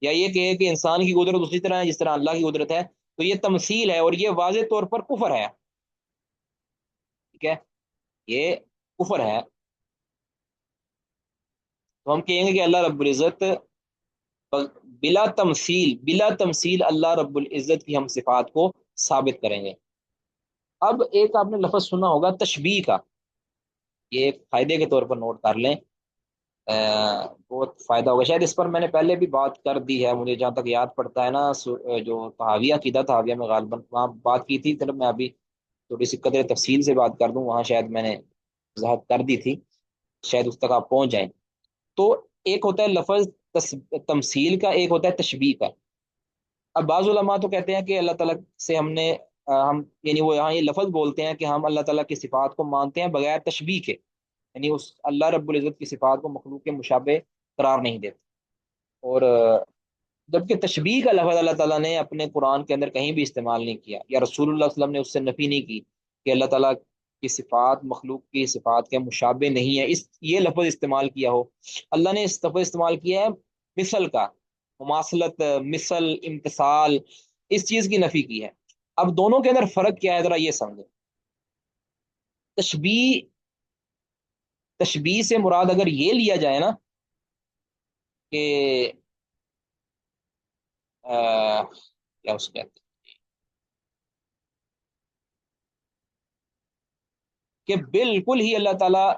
یا یہ کہ انسان کی قدرت اسی طرح ہے جس طرح اللہ کی قدرت ہے، تو یہ تمثیل ہے اور یہ واضح طور پر کفر ہے، ٹھیک ہے؟ یہ کفر ہے۔ تو ہم کہیں گے کہ اللہ رب العزت بلا تمثیل اللہ رب العزت کی ہم صفات کو ثابت کریں گے۔ اب ایک آپ نے لفظ سنا ہوگا تشبیہ کا، یہ ایک فائدے کے طور پر نوٹ کر لیں، بہت فائدہ ہوگا، شاید اس پر میں نے پہلے بھی بات کر دی ہے، مجھے جہاں تک یاد پڑتا ہے نا، جو تحاویہ عقیدہ تحاویہ میں غالباً وہاں بات کی تھی، طرف میں ابھی تھوڑی سی قدر تفصیل سے بات کر دوں، وہاں شاید میں نے وضاحت کر دی تھی، شاید اس تک آپ پہنچ جائیں۔ تو ایک ہوتا ہے لفظ تمثیل کا، ایک ہوتا ہے تشبیہ کا۔ اب بعض علماء تو کہتے ہیں کہ اللہ تعالیٰ سے ہم یعنی وہ یہاں یہ لفظ بولتے ہیں کہ ہم اللہ تعالیٰ کی صفات کو مانتے ہیں بغیر تشبیہ کے، یعنی اس اللہ رب العزت کی صفات کو مخلوق کے مشابہ قرار نہیں دیتے۔ اور جبکہ تشبیہ کا لفظ اللہ تعالیٰ نے اپنے قرآن کے اندر کہیں بھی استعمال نہیں کیا، یا رسول اللہ صلی اللہ علیہ وسلم نے اس سے نفی نہیں کی کہ اللہ تعالیٰ کی صفات مخلوق کی صفات کے مشابہ نہیں ہے، یہ لفظ استعمال کیا ہو۔ اللہ نے اس لفظ استعمال کیا ہے مثل کا، مماثلت، مثل، امتثال، اس چیز کی نفی کی ہے۔ اب دونوں کے اندر فرق کیا ہے ذرا یہ سمجھیں۔ تشبیہ سے مراد اگر یہ لیا جائے نا کہ کیا اس کہتے ہیں کہ بالکل ہی اللہ تعالیٰ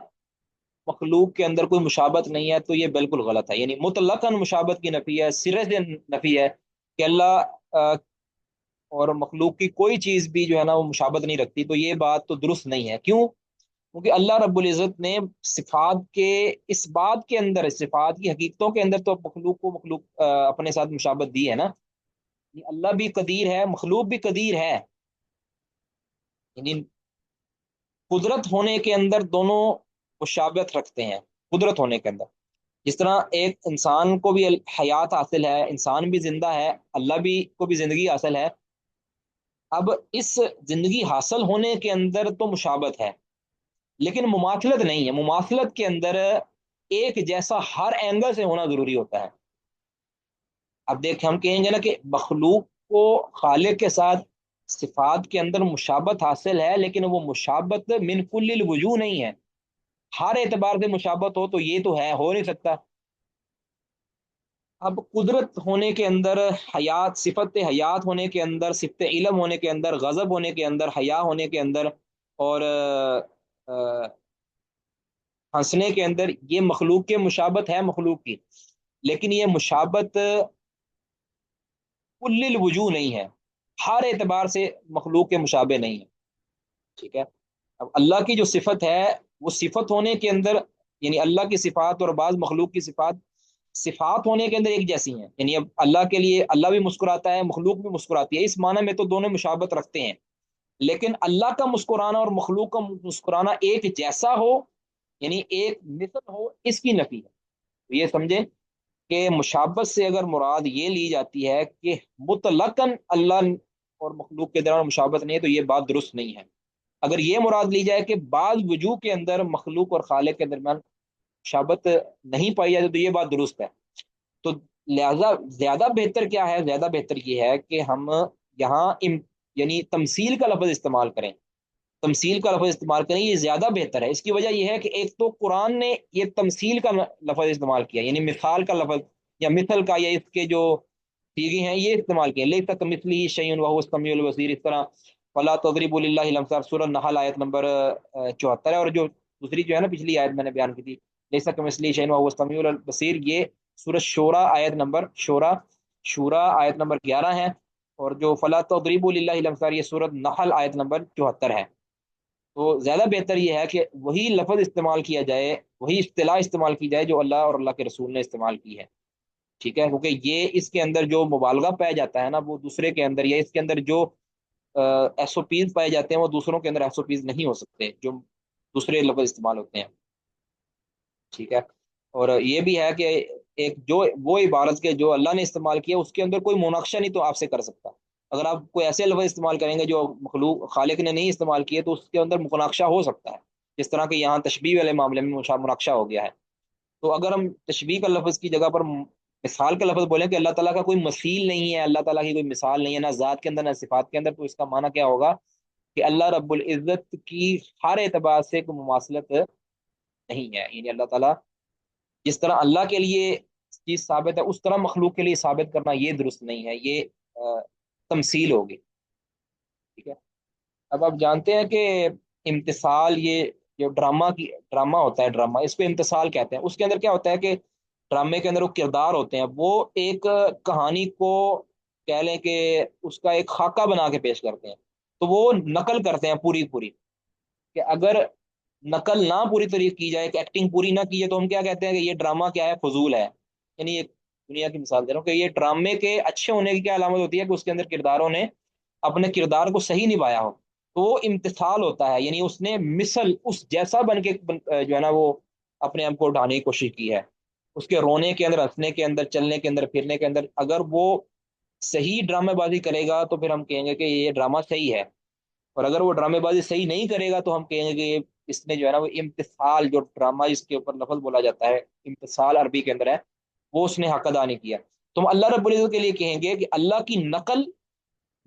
مخلوق کے اندر کوئی مشابت نہیں ہے، تو یہ بالکل غلط ہے، یعنی مطلقاً مشابت کی نفی ہے، سرے سے نفی ہے کہ اللہ اور مخلوق کی کوئی چیز بھی جو ہے نا وہ مشابت نہیں رکھتی، تو یہ بات تو درست نہیں ہے۔ کیوں؟ کیونکہ اللہ رب العزت نے صفات کے اس بات کے اندر، صفات کی حقیقتوں کے اندر تو مخلوق اپنے ساتھ مشابت دی ہے نا، یعنی اللہ بھی قدیر ہے، مخلوق بھی قدیر ہے، یعنی قدرت ہونے کے اندر دونوں مشابہت رکھتے ہیں، قدرت ہونے کے اندر جس طرح ایک انسان کو بھی حیات حاصل ہے، انسان بھی زندہ ہے، اللہ بھی کو بھی زندگی حاصل ہے۔ اب اس زندگی حاصل ہونے کے اندر تو مشابہت ہے لیکن مماثلت نہیں ہے، مماثلت کے اندر ایک جیسا ہر اینگل سے ہونا ضروری ہوتا ہے۔ اب دیکھ ہم کہیں گے نا کہ مخلوق کو خالق کے ساتھ صفات کے اندر مشابت حاصل ہے، لیکن وہ مشابت من کل الوجوہ نہیں ہے، ہر اعتبار سے مشابت ہو تو یہ تو ہے، ہو نہیں سکتا۔ اب قدرت ہونے کے اندر، حیات، صفت حیات ہونے کے اندر، صفت علم ہونے کے اندر، غضب ہونے کے اندر، حیا ہونے کے اندر، اور ہنسنے کے اندر، یہ مخلوق کے مشابت ہے مخلوق کی، لیکن یہ مشابت کل الوجوہ نہیں ہے، ہر اعتبار سے مخلوق کے مشابہ نہیں ہے، ٹھیک ہے۔ اب اللہ کی جو صفت ہے، وہ صفت ہونے کے اندر، یعنی اللہ کی صفات اور بعض مخلوق کی صفات، صفات ہونے کے اندر ایک جیسی ہیں، یعنی اب اللہ کے لیے اللہ بھی مسکراتا ہے، مخلوق بھی مسکراتی ہے، اس معنی میں تو دونوں مشابت رکھتے ہیں، لیکن اللہ کا مسکرانا اور مخلوق کا مسکرانا ایک جیسا ہو، یعنی ایک مثل ہو، اس کی نفی ہے۔ تو یہ سمجھیں کہ مشابت سے اگر مراد یہ لی جاتی ہے کہ مطلقاً اللہ اور مخلوق کے درمیان مشابت نہیں ہے، تو یہ بات درست نہیں ہے۔ اگر یہ مراد لی جائے کہ بعض وجوہ کے اندر مخلوق اور خالق کے درمیان مشابت نہیں پائی جاتی، تو یہ بات درست ہے۔ تو لہذا زیادہ بہتر کیا ہے؟ زیادہ بہتر یہ ہے کہ ہم یہاں یعنی تمثیل کا لفظ استعمال کریں، تمثیل کا لفظ استعمال کریں، یہ زیادہ بہتر ہے۔ اس کی وجہ یہ ہے کہ ایک تو قرآن نے یہ تمثیل کا لفظ استعمال کیا، یعنی مثال کا لفظ یا مثل کا، یا اس کے جو سیغے ہیں یہ استعمال کیے، لیس کمثلہ شیء وہو السمیع البصیر، اس طرح فلا تضربوا للہ الامثال، سورہ نحل آیت نمبر 74 ہے، اور جو دوسری جو ہے نا پچھلی آیت میں نے بیان کی تھی، لیس کمثلہ شیء وہو السمیع البصیر، یہ سورہ شورى آیت نمبر شورى آیت نمبر 11 ہے، اور جو فلا تضربوا للہ الامثال یہ سورہ نحل آیت نمبر 74 ہے۔ تو زیادہ بہتر یہ ہے کہ وہی لفظ استعمال کیا جائے، وہی اصطلاح استعمال کی جائے جو اللہ اور اللہ کے رسول نے استعمال کی ہے، ٹھیک ہے، کیونکہ یہ اس کے اندر جو مبالغہ پایا جاتا ہے نا، وہ دوسرے کے اندر، یا اس کے اندر جو ایس او پیز پائے جاتے ہیں، وہ دوسروں کے اندر ایس او پیز نہیں ہو سکتے جو دوسرے لفظ استعمال ہوتے ہیں، ٹھیک ہے۔ اور یہ بھی ہے کہ ایک جو وہ عبارت کے جو اللہ نے استعمال کیا، اس کے اندر کوئی مناقشہ نہیں تو آپ سے کر سکتا۔ اگر آپ کوئی ایسے لفظ استعمال کریں گے جو مخلوق خالق نے نہیں استعمال کیے، تو اس کے اندر مناقشہ ہو سکتا ہے، جس طرح کہ یہاں تشبیہ والے معاملے میں مناقشہ ہو گیا ہے۔ تو اگر ہم تشبیہ کا لفظ کی جگہ پر مثال کا لفظ بولیں کہ اللہ تعالیٰ کا کوئی مثیل نہیں ہے، اللہ تعالیٰ کی کوئی مثال نہیں ہے، نہ ذات کے اندر نہ صفات کے اندر، تو اس کا معنی کیا ہوگا کہ اللہ رب العزت کی ہر اعتبار سے کوئی مماثلت نہیں ہے، یعنی اللہ تعالیٰ جس طرح اللہ کے لیے چیز ثابت ہے، اس طرح مخلوق کے لیے ثابت کرنا یہ درست نہیں ہے، یہ تمثیل ہوگی، ٹھیک ہے۔ اب آپ جانتے ہیں کہ امتثال، یہ جو ڈرامہ ہوتا ہے، ڈرامہ اس کو امتثال کہتے ہیں۔ اس کے اندر کیا ہوتا ہے کہ ڈرامے کے اندر وہ کردار ہوتے ہیں، وہ ایک کہانی کو کہہ لیں کہ اس کا ایک خاکہ بنا کے پیش کرتے ہیں، تو وہ نقل کرتے ہیں پوری پوری، کہ اگر نقل نہ پوری طریقے کی جائے، کہ ایکٹنگ پوری نہ کی جائے، تو ہم کیا کہتے ہیں کہ یہ ڈرامہ کیا ہے؟ فضول ہے۔ یعنی ایک دنیا کی مثال دے رہا ہوں کہ یہ ڈرامے کے اچھے ہونے کی کیا علامت ہوتی ہے؟ کہ اس کے اندر کرداروں نے اپنے کردار کو صحیح نبھایا ہو، تو وہ امتثال ہوتا ہے، یعنی اس نے مثل اس جیسا بن کے جو ہے نا وہ اپنے آپ کو اٹھانے کی کوشش کی ہے، اس کے رونے کے اندر، ہنسنے کے اندر، چلنے کے اندر، پھرنے کے اندر، اگر وہ صحیح ڈرامے بازی کرے گا تو پھر ہم کہیں گے کہ یہ ڈرامہ صحیح ہے، اور اگر وہ ڈرامے بازی صحیح نہیں کرے گا تو ہم کہیں گے کہ اس نے جو ہے نا وہ امتثال، جو ڈرامہ اس کے اوپر لفظ بولا جاتا ہے امتثال عربی کے اندر ہے، وہ اس نے حق ادا نہیں کیا۔ تو ہم اللہ رب العزت کے لیے کہیں گے کہ اللہ کی نقل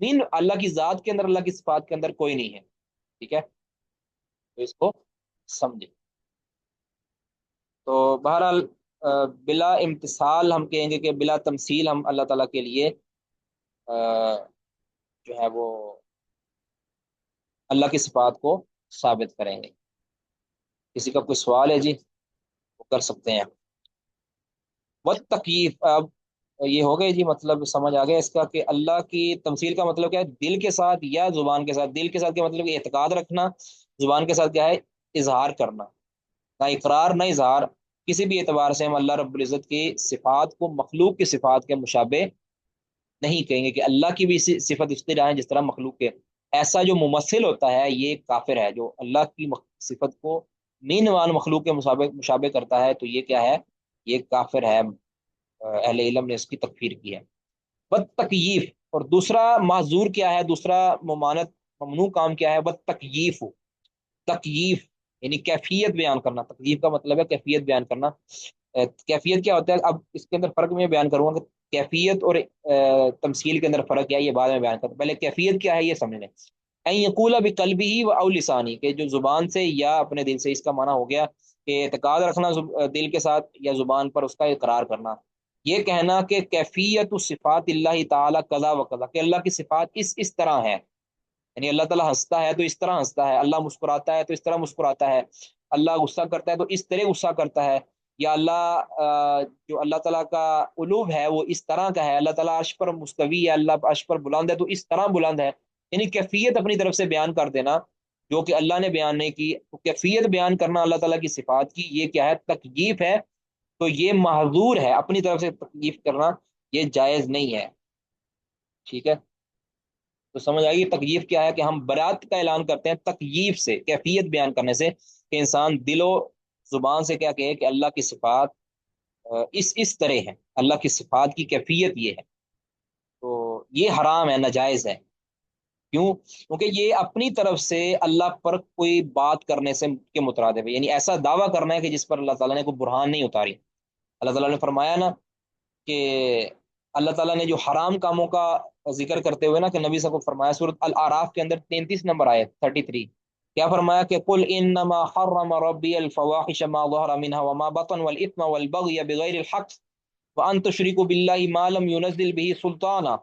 نہیں، اللہ کی ذات کے اندر، اللہ کی صفات کے اندر کوئی نہیں ہے، ٹھیک ہے، تو اس کو سمجھے۔ تو بہرحال بلا امتثال ہم کہیں گے کہ بلا تمثیل ہم اللہ تعالیٰ کے لیے جو ہے وہ اللہ کی صفات کو ثابت کریں گے۔ کسی کا کوئی سوال ہے جی؟ وہ کر سکتے ہیں۔ والتکییف، اب یہ ہو گئے جی، مطلب سمجھ آ گیا اس کا کہ اللہ کی تمثیل کا مطلب کیا ہے؟ دل کے ساتھ یا زبان کے ساتھ؟ دل کے ساتھ کیا مطلب؟ اعتقاد رکھنا، زبان کے ساتھ کیا ہے؟ اظہار کرنا، نہ اقرار نہ اظہار، کسی بھی اعتبار سے ہم اللہ رب العزت کی صفات کو مخلوق کی صفات کے مشابہ نہیں کہیں گے کہ اللہ کی بھی صفت اس طرح ہے جس طرح مخلوق کے۔ ایسا جو ممثل ہوتا ہے یہ کافر ہے، جو اللہ کی صفت کو نینوان مخلوق کے مشابہ کرتا ہے، تو یہ کیا ہے؟ یہ کافر ہے، اہل علم نے اس کی تکفیر کی ہے۔ بد تکییف، اور دوسرا معذور کیا ہے؟ دوسرا ممانت ممنوع کام کیا ہے؟ بد تکییف، تکییف یعنی کیفیت بیان کرنا، تکییف کا مطلب ہے کیفیت بیان کرنا۔ کیفیت کیا ہوتا ہے، اب اس کے اندر فرق میں بیان کروں گا کہ کیفیت اور تمثیل کے اندر فرق کیا ہے، یہ بعد میں بیان کرتا ہوں، پہلے کیفیت کیا ہے یہ سمجھ لیں۔ این یقول بقلبہ و او لسانی، کہ جو زبان سے یا اپنے دل سے، اس کا معنی ہو گیا کہ اعتقاد رکھنا دل کے ساتھ یا زبان پر اس کا اقرار کرنا، یہ کہنا کہ کیفیت صفات اللہ تعالی قضا و قضا، کہ اللہ کی صفات اس طرح ہے، یعنی اللہ تعالیٰ ہنستا ہے تو اس طرح ہنستا ہے، اللہ مسکراتا ہے تو اس طرح مسکراتا ہے، اللہ غصہ کرتا ہے تو اس طرح غصہ کرتا ہے، یا اللہ جو اللہ تعالیٰ کا علوم ہے وہ اس طرح کا ہے، اللہ تعالیٰ عرش پر مستوی ہے، اللہ عرش پر بلند ہے تو اس طرح بلند ہے، یعنی کیفیت اپنی طرف سے بیان کر دینا جو کہ اللہ نے بیان نہیں کی، تو کیفیت بیان کرنا اللہ تعالیٰ کی صفات کی، یہ کیا ہے؟ تکییف ہے، تو یہ محظور ہے، اپنی طرف سے تکییف کرنا یہ جائز نہیں ہے، ٹھیک ہے؟ تو سمجھ آئیے تکییف کیا ہے، کہ ہم برات کا اعلان کرتے ہیں تکییف سے، کیفیت بیان کرنے سے، کہ انسان دل و زبان سے کیا کہے کہ اللہ کی صفات اس طرح ہے، اللہ کی صفات کی کیفیت یہ ہے، تو یہ حرام ہے، ناجائز ہے۔ کیوں؟ کیونکہ یہ اپنی طرف سے اللہ پر کوئی بات کرنے سے کے مترادف ہے، یعنی ایسا دعویٰ کرنا ہے کہ جس پر اللہ تعالیٰ نے کوئی برہان نہیں اتاری۔ اللہ تعالیٰ نے فرمایا نا کہ اللہ تعالیٰ نے جو حرام کاموں کا ذکر کرتے ہوئے نا کہ نبی صلی اللہ علیہ وسلم کو فرمایا سورۃ الاعراف کے اندر 33 نمبر آیت 33، کیا فرمایا کہ قل انما حرم ربی الفواحش ما ظهر منها وما بطن والاثم والبغي بغیر الحق وان تشركوا بالله ما لم ينزل به سلطانا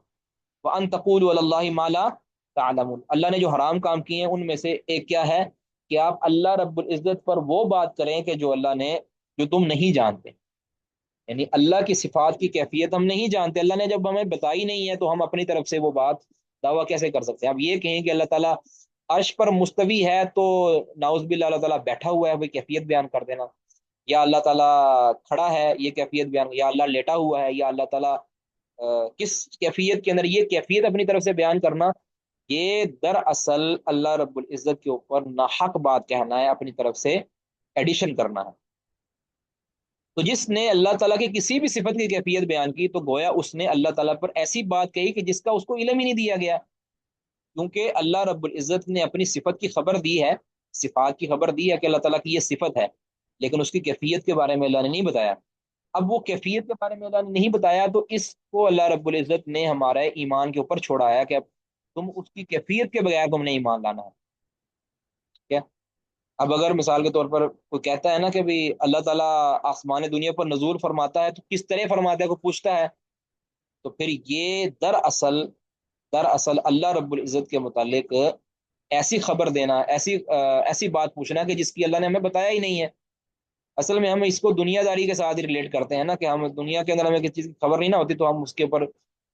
وان تقولوا على الله ما لا تعلمون، اللہ نے جو حرام کام کیے ہیں ان میں سے ایک کیا ہے کہ آپ اللہ رب العزت پر وہ بات کریں کہ جو اللہ نے، جو تم نہیں جانتے، یعنی اللہ کی صفات کی کیفیت ہم نہیں جانتے، اللہ نے جب ہمیں بتائی نہیں ہے تو ہم اپنی طرف سے وہ بات دعویٰ کیسے کر سکتے ہیں؟ اب یہ کہیں کہ اللہ تعالیٰ عرش پر مستوی ہے تو ناؤز باللہ اللہ تعالیٰ بیٹھا ہوا ہے، وہ کیفیت بیان کر دینا، یا اللہ تعالیٰ کھڑا ہے یہ کیفیت بیان، یا اللہ لیٹا ہوا ہے، یا اللہ تعالیٰ کس کیفیت کے اندر، یہ کیفیت اپنی طرف سے بیان کرنا، یہ دراصل اللہ رب العزت کے اوپر ناحق بات کہنا ہے، اپنی طرف سے ایڈیشن کرنا ہے۔ تو جس نے اللہ تعالیٰ کی کسی بھی صفت کی کیفیت بیان کی تو گویا اس نے اللہ تعالیٰ پر ایسی بات کہی کہ جس کا اس کو علم ہی نہیں دیا گیا، کیونکہ اللہ رب العزت نے اپنی صفت کی خبر دی ہے، صفات کی خبر دی ہے کہ اللہ تعالیٰ کی یہ صفت ہے، لیکن اس کی کیفیت کے بارے میں اللہ نے نہیں بتایا۔ اب وہ کیفیت کے بارے میں اللہ نے نہیں بتایا تو اس کو اللہ رب العزت نے ہمارے ایمان کے اوپر چھوڑایا کہ اب تم اس کی کیفیت کے بغیر تم نے ایمان لانا ہے، ٹھیک ہے؟ اب اگر مثال کے طور پر کوئی کہتا ہے نا کہ بھی اللہ تعالیٰ آسمان دنیا پر نزول فرماتا ہے تو کس طرح فرماتا ہے، کوئی پوچھتا ہے، تو پھر یہ دراصل اللہ رب العزت کے متعلق ایسی خبر دینا، ایسی بات پوچھنا کہ جس کی اللہ نے ہمیں بتایا ہی نہیں ہے۔ اصل میں ہم اس کو دنیا داری کے ساتھ ریلیٹ کرتے ہیں نا، کہ ہم دنیا کے اندر ہمیں کسی چیز کی خبر نہیں نہ ہوتی تو ہم اس کے اوپر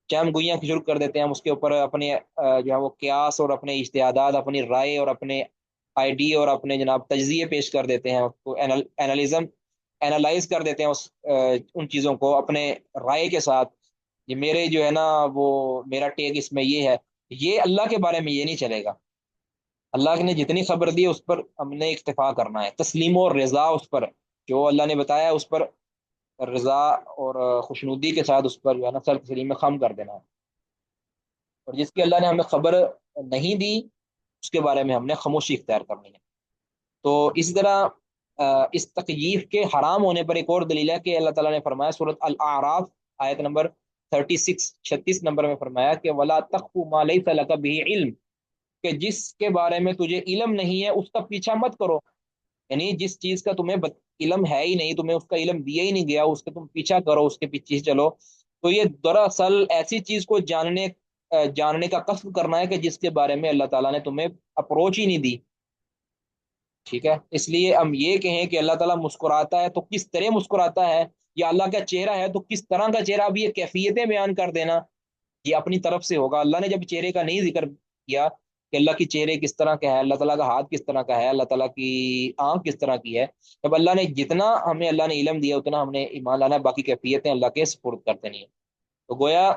چم گوئیاں شروع کر دیتے ہیں، ہم اس کے اوپر اپنے جو ہے وہ قیاس اور اپنے اجتہادات، اپنی رائے اور اپنے آئی ڈی اور اپنے جناب تجزیے پیش کر دیتے ہیں، اس کو اینالائز کر دیتے ہیں ان چیزوں کو اپنے رائے کے ساتھ، یہ میرے جو ہے نا وہ میرا ٹیک اس میں یہ ہے، یہ اللہ کے بارے میں یہ نہیں چلے گا۔ اللہ نے جتنی خبر دی ہے اس پر ہم نے اکتفا کرنا ہے، تسلیم و رضا اس پر، جو اللہ نے بتایا اس پر رضا اور خوشنودی کے ساتھ اس پر جو ہے نا سر تسلیم میں خم کر دینا ہے، اور جس کی اللہ نے ہمیں خبر نہیں دی اس کے بارے میں ہم نے خاموشی اختیار کرنی ہے۔ تو اسی طرح اس تکییف کے حرام ہونے پر ایک اور دلیل ہے کہ اللہ تعالیٰ نے فرمایا سورۃ الاعراف آیت نمبر 36 نمبر میں فرمایا کہ ولا تقف ما لیس لک به علم، کہ جس کے بارے میں تجھے علم نہیں ہے اس کا پیچھا مت کرو، یعنی جس چیز کا تمہیں علم ہے ہی نہیں، تمہیں اس کا علم دیا ہی نہیں گیا، اس کا تم پیچھا کرو، اس کے پیچھے چلو، تو یہ دراصل ایسی چیز کو جاننے کا قصد کرنا ہے کہ جس کے بارے میں اللہ تعالیٰ نے تمہیں اپروچ ہی نہیں دی، ٹھیک ہے؟ اس لیے ہم یہ کہیں کہ اللہ تعالیٰ مسکراتا ہے تو کس طرح مسکراتا ہے، یا اللہ کا چہرہ ہے تو کس طرح کا چہرہ، اب یہ کیفیتیں بیان کر دینا یہ اپنی طرف سے ہوگا۔ اللہ نے جب چہرے کا نہیں ذکر کیا کہ اللہ کی چہرے کس طرح کا ہے، اللہ تعالیٰ کا ہاتھ کس طرح کا ہے، اللہ تعالیٰ کی آنکھ کس طرح کی ہے، جب اللہ نے جتنا ہمیں اللہ نے علم دیا اتنا ہم نے ایمان لانا ہے، باقی کیفیتیں اللہ کے سپرد کرتے نہیں ہیں۔ تو گویا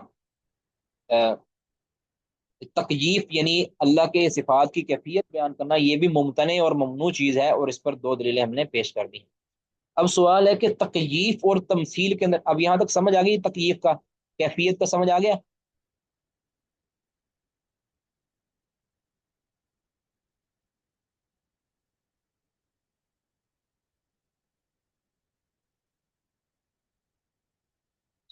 تکییف یعنی اللہ کے صفات کی کیفیت بیان کرنا یہ بھی ممتنع اور ممنوع چیز ہے، اور اس پر دو دلیلیں ہم نے پیش کر دی۔ اب سوال ہے کہ تکییف اور تمثیل کے اندر، اب یہاں تک سمجھ آ گئی تکییف کا، کیفیت کا سمجھ آ گیا؟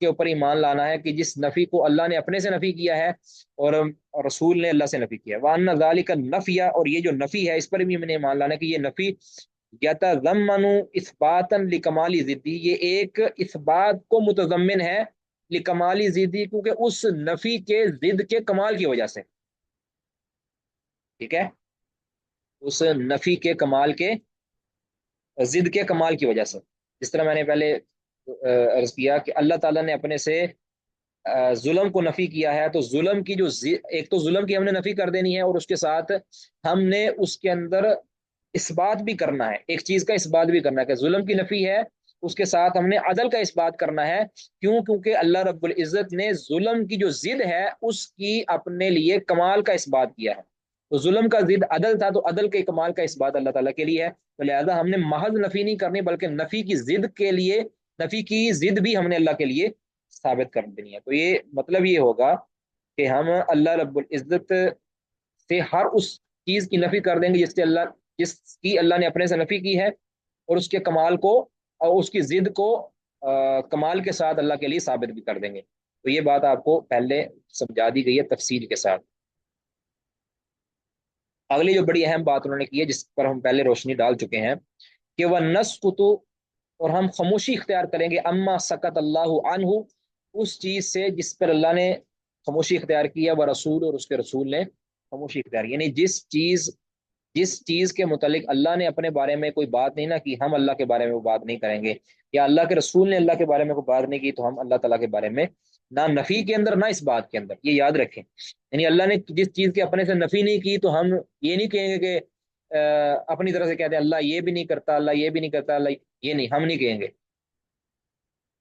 کے اوپر ایمان لانا ہے کہ جس نفی کو اللہ نے اپنے سے نفی کیا ہے اور رسول نے اللہ سے نفی کیا ہے، وَأَنَّ ذَلِكَ النَّفْيَ، اور یہ جو نفی ہے اس پر بھی ہمیں ایمان لانا ہے کہ یہ نفی یتضمن اثباتا لکمال ضدی، یہ ایک اثبات کو متضمن ہے لکمال ضدی، کیونکہ اس نفی کے ضد کے کمال کی وجہ سے، ٹھیک ہے، اس نفی کے کمال کے ضد کے کمال کی وجہ سے، جس طرح میں نے پہلے عرض کیا کہ اللہ تعالیٰ نے اپنے سے ظلم کو نفی کیا ہے، تو ظلم کی جو ایک تو ظلم کی ہم نے نفی کر دینی ہے، اور اس کے ساتھ ہم نے اس کے اندر اس بات بھی کرنا ہے، ایک چیز کا اس بات بھی کرنا ہے کہ ظلم کی نفی ہے، اس کے ساتھ ہم نے عدل کا اس بات کرنا ہے، کیونکہ اللہ رب العزت نے ظلم کی جو ضد ہے اس کی اپنے لیے کمال کا اس بات کیا ہے، تو ظلم کا ضد عدل تھا، تو عدل کے کمال کا اس بات اللہ تعالیٰ کے لیے ہے، تو لہذا ہم نے محض نفی نہیں کرنی بلکہ نفی کی ضد کے لیے، نفی کی ضد بھی ہم نے اللہ کے لیے ثابت کر دینی ہے، تو یہ مطلب یہ ہوگا کہ ہم اللہ رب العزت سے ہر اس چیز کی نفی کر دیں گے جس کی اللہ نے اپنے سے نفی کی ہے، اور اس کے کمال کو اور اس کی ضد کو کمال کے ساتھ اللہ کے لیے ثابت بھی کر دیں گے، تو یہ بات آپ کو پہلے سمجھا دی گئی ہے تفصیل کے ساتھ۔ اگلی جو بڑی اہم بات انہوں نے کی ہے جس پر ہم پہلے روشنی ڈال چکے ہیں کہ وہ نسکت، اور ہم خاموشی اختیار کریں گے، اما سکت اللہ عنہ، اس چیز سے جس پر اللہ نے خاموشی اختیار کیا، وہ رسول اور اس کے رسول نے خاموشی اختیار کی، یعنی جس چیز کے متعلق اللہ نے اپنے بارے میں کوئی بات نہیں نہ کی، ہم اللہ کے بارے میں وہ بات نہیں کریں گے، یا اللہ کے رسول نے اللہ کے بارے میں کوئی بات نہیں کی، تو ہم اللہ تعالیٰ کے بارے میں نہ نفی کے اندر نہ اس بات کے اندر، یہ یاد رکھیں، یعنی اللہ نے جس چیز کے اپنے سے نفی نہیں کی تو ہم یہ نہیں کہیں گے کہ اپنی طرح سے کہتے ہیں اللہ یہ بھی نہیں کرتا، اللہ یہ بھی نہیں کرتا، اللہ یہ نہیں، ہم نہیں کہیں گے،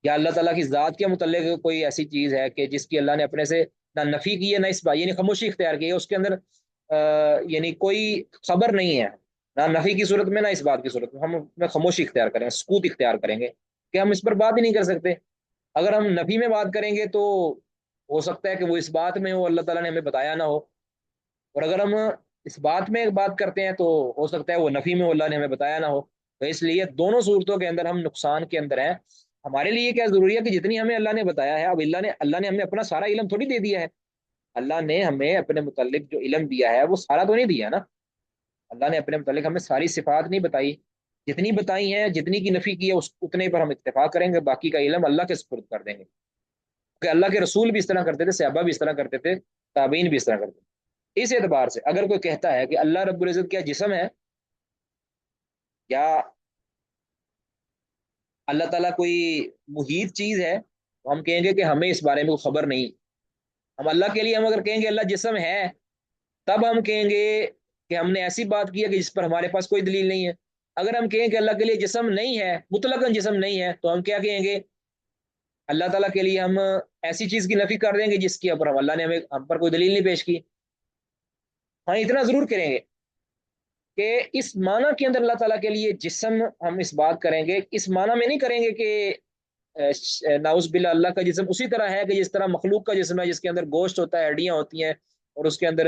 یا اللہ تعالیٰ کی ذات کے متعلق کوئی ایسی چیز ہے کہ جس کی اللہ نے اپنے سے نہ نفی کی ہے نہ اس بات، یعنی خاموشی اختیار کی ہے، اس کے اندر یعنی کوئی خبر نہیں ہے، نہ نفی کی صورت میں نہ اس بات کی صورت میں، ہم میں خاموشی اختیار کریں گے، سکوت اختیار کریں گے کہ ہم اس پر بات ہی نہیں کر سکتے، اگر ہم نفی میں بات کریں گے تو ہو سکتا ہے کہ وہ اس بات میں ہو اللہ تعالیٰ نے ہمیں بتایا نہ ہو، اور اگر ہم اس بات میں بات کرتے ہیں تو ہو سکتا ہے وہ نفی میں اللہ نے ہمیں بتایا نہ ہو، تو اس لیے دونوں صورتوں کے اندر ہم نقصان کے اندر ہیں، ہمارے لیے کیا ضروری ہے کہ جتنی ہمیں اللہ نے بتایا ہے، اب اللہ نے ہمیں اپنا سارا علم تھوڑی دے دیا ہے، اللہ نے ہمیں اپنے متعلق جو علم دیا ہے وہ سارا تو نہیں دیا نا، اللہ نے اپنے متعلق ہمیں ساری صفات نہیں بتائی، جتنی بتائی ہیں، جتنی کی نفی کی ہے اتنے پر ہم اتفاق کریں گے، باقی کا علم اللہ کے سپرد کر دیں گے، کہ اللہ کے رسول بھی اس طرح کرتے تھے، صحابہ بھی اس طرح کرتے تھے، تابعین بھی اس طرح کرتے تھے، اس اعتبار سے اگر کوئی کہتا ہے کہ اللہ رب العزت کیا جسم ہے، یا اللہ تعالیٰ کوئی محیط چیز ہے، تو ہم کہیں گے کہ ہمیں اس بارے میں کوئی خبر نہیں، ہم اللہ کے لیے ہم اگر کہیں گے اللہ جسم ہے، تب ہم کہیں گے کہ ہم نے ایسی بات کی ہے کہ جس پر ہمارے پاس کوئی دلیل نہیں ہے، اگر ہم کہیں کہ اللہ کے لیے جسم نہیں ہے، مطلقاً جسم نہیں ہے، تو ہم کیا کہیں گے، اللہ تعالیٰ کے لیے ہم ایسی چیز کی نفی کر دیں گے جس کے اوپر اللہ نے ہم پر کوئی دلیل نہیں پیش کی، ہاں اتنا ضرور کریں گے کہ اس معنی کے اندر اللہ تعالیٰ کے لیے جسم ہم اس بات کریں گے، اس معنی میں نہیں کریں گے کہ ناؤز باللہ اللہ کا جسم اسی طرح ہے کہ جس طرح مخلوق کا جسم ہے، جس کے اندر گوشت ہوتا ہے، ہڈیاں ہوتی ہیں، اور اس کے اندر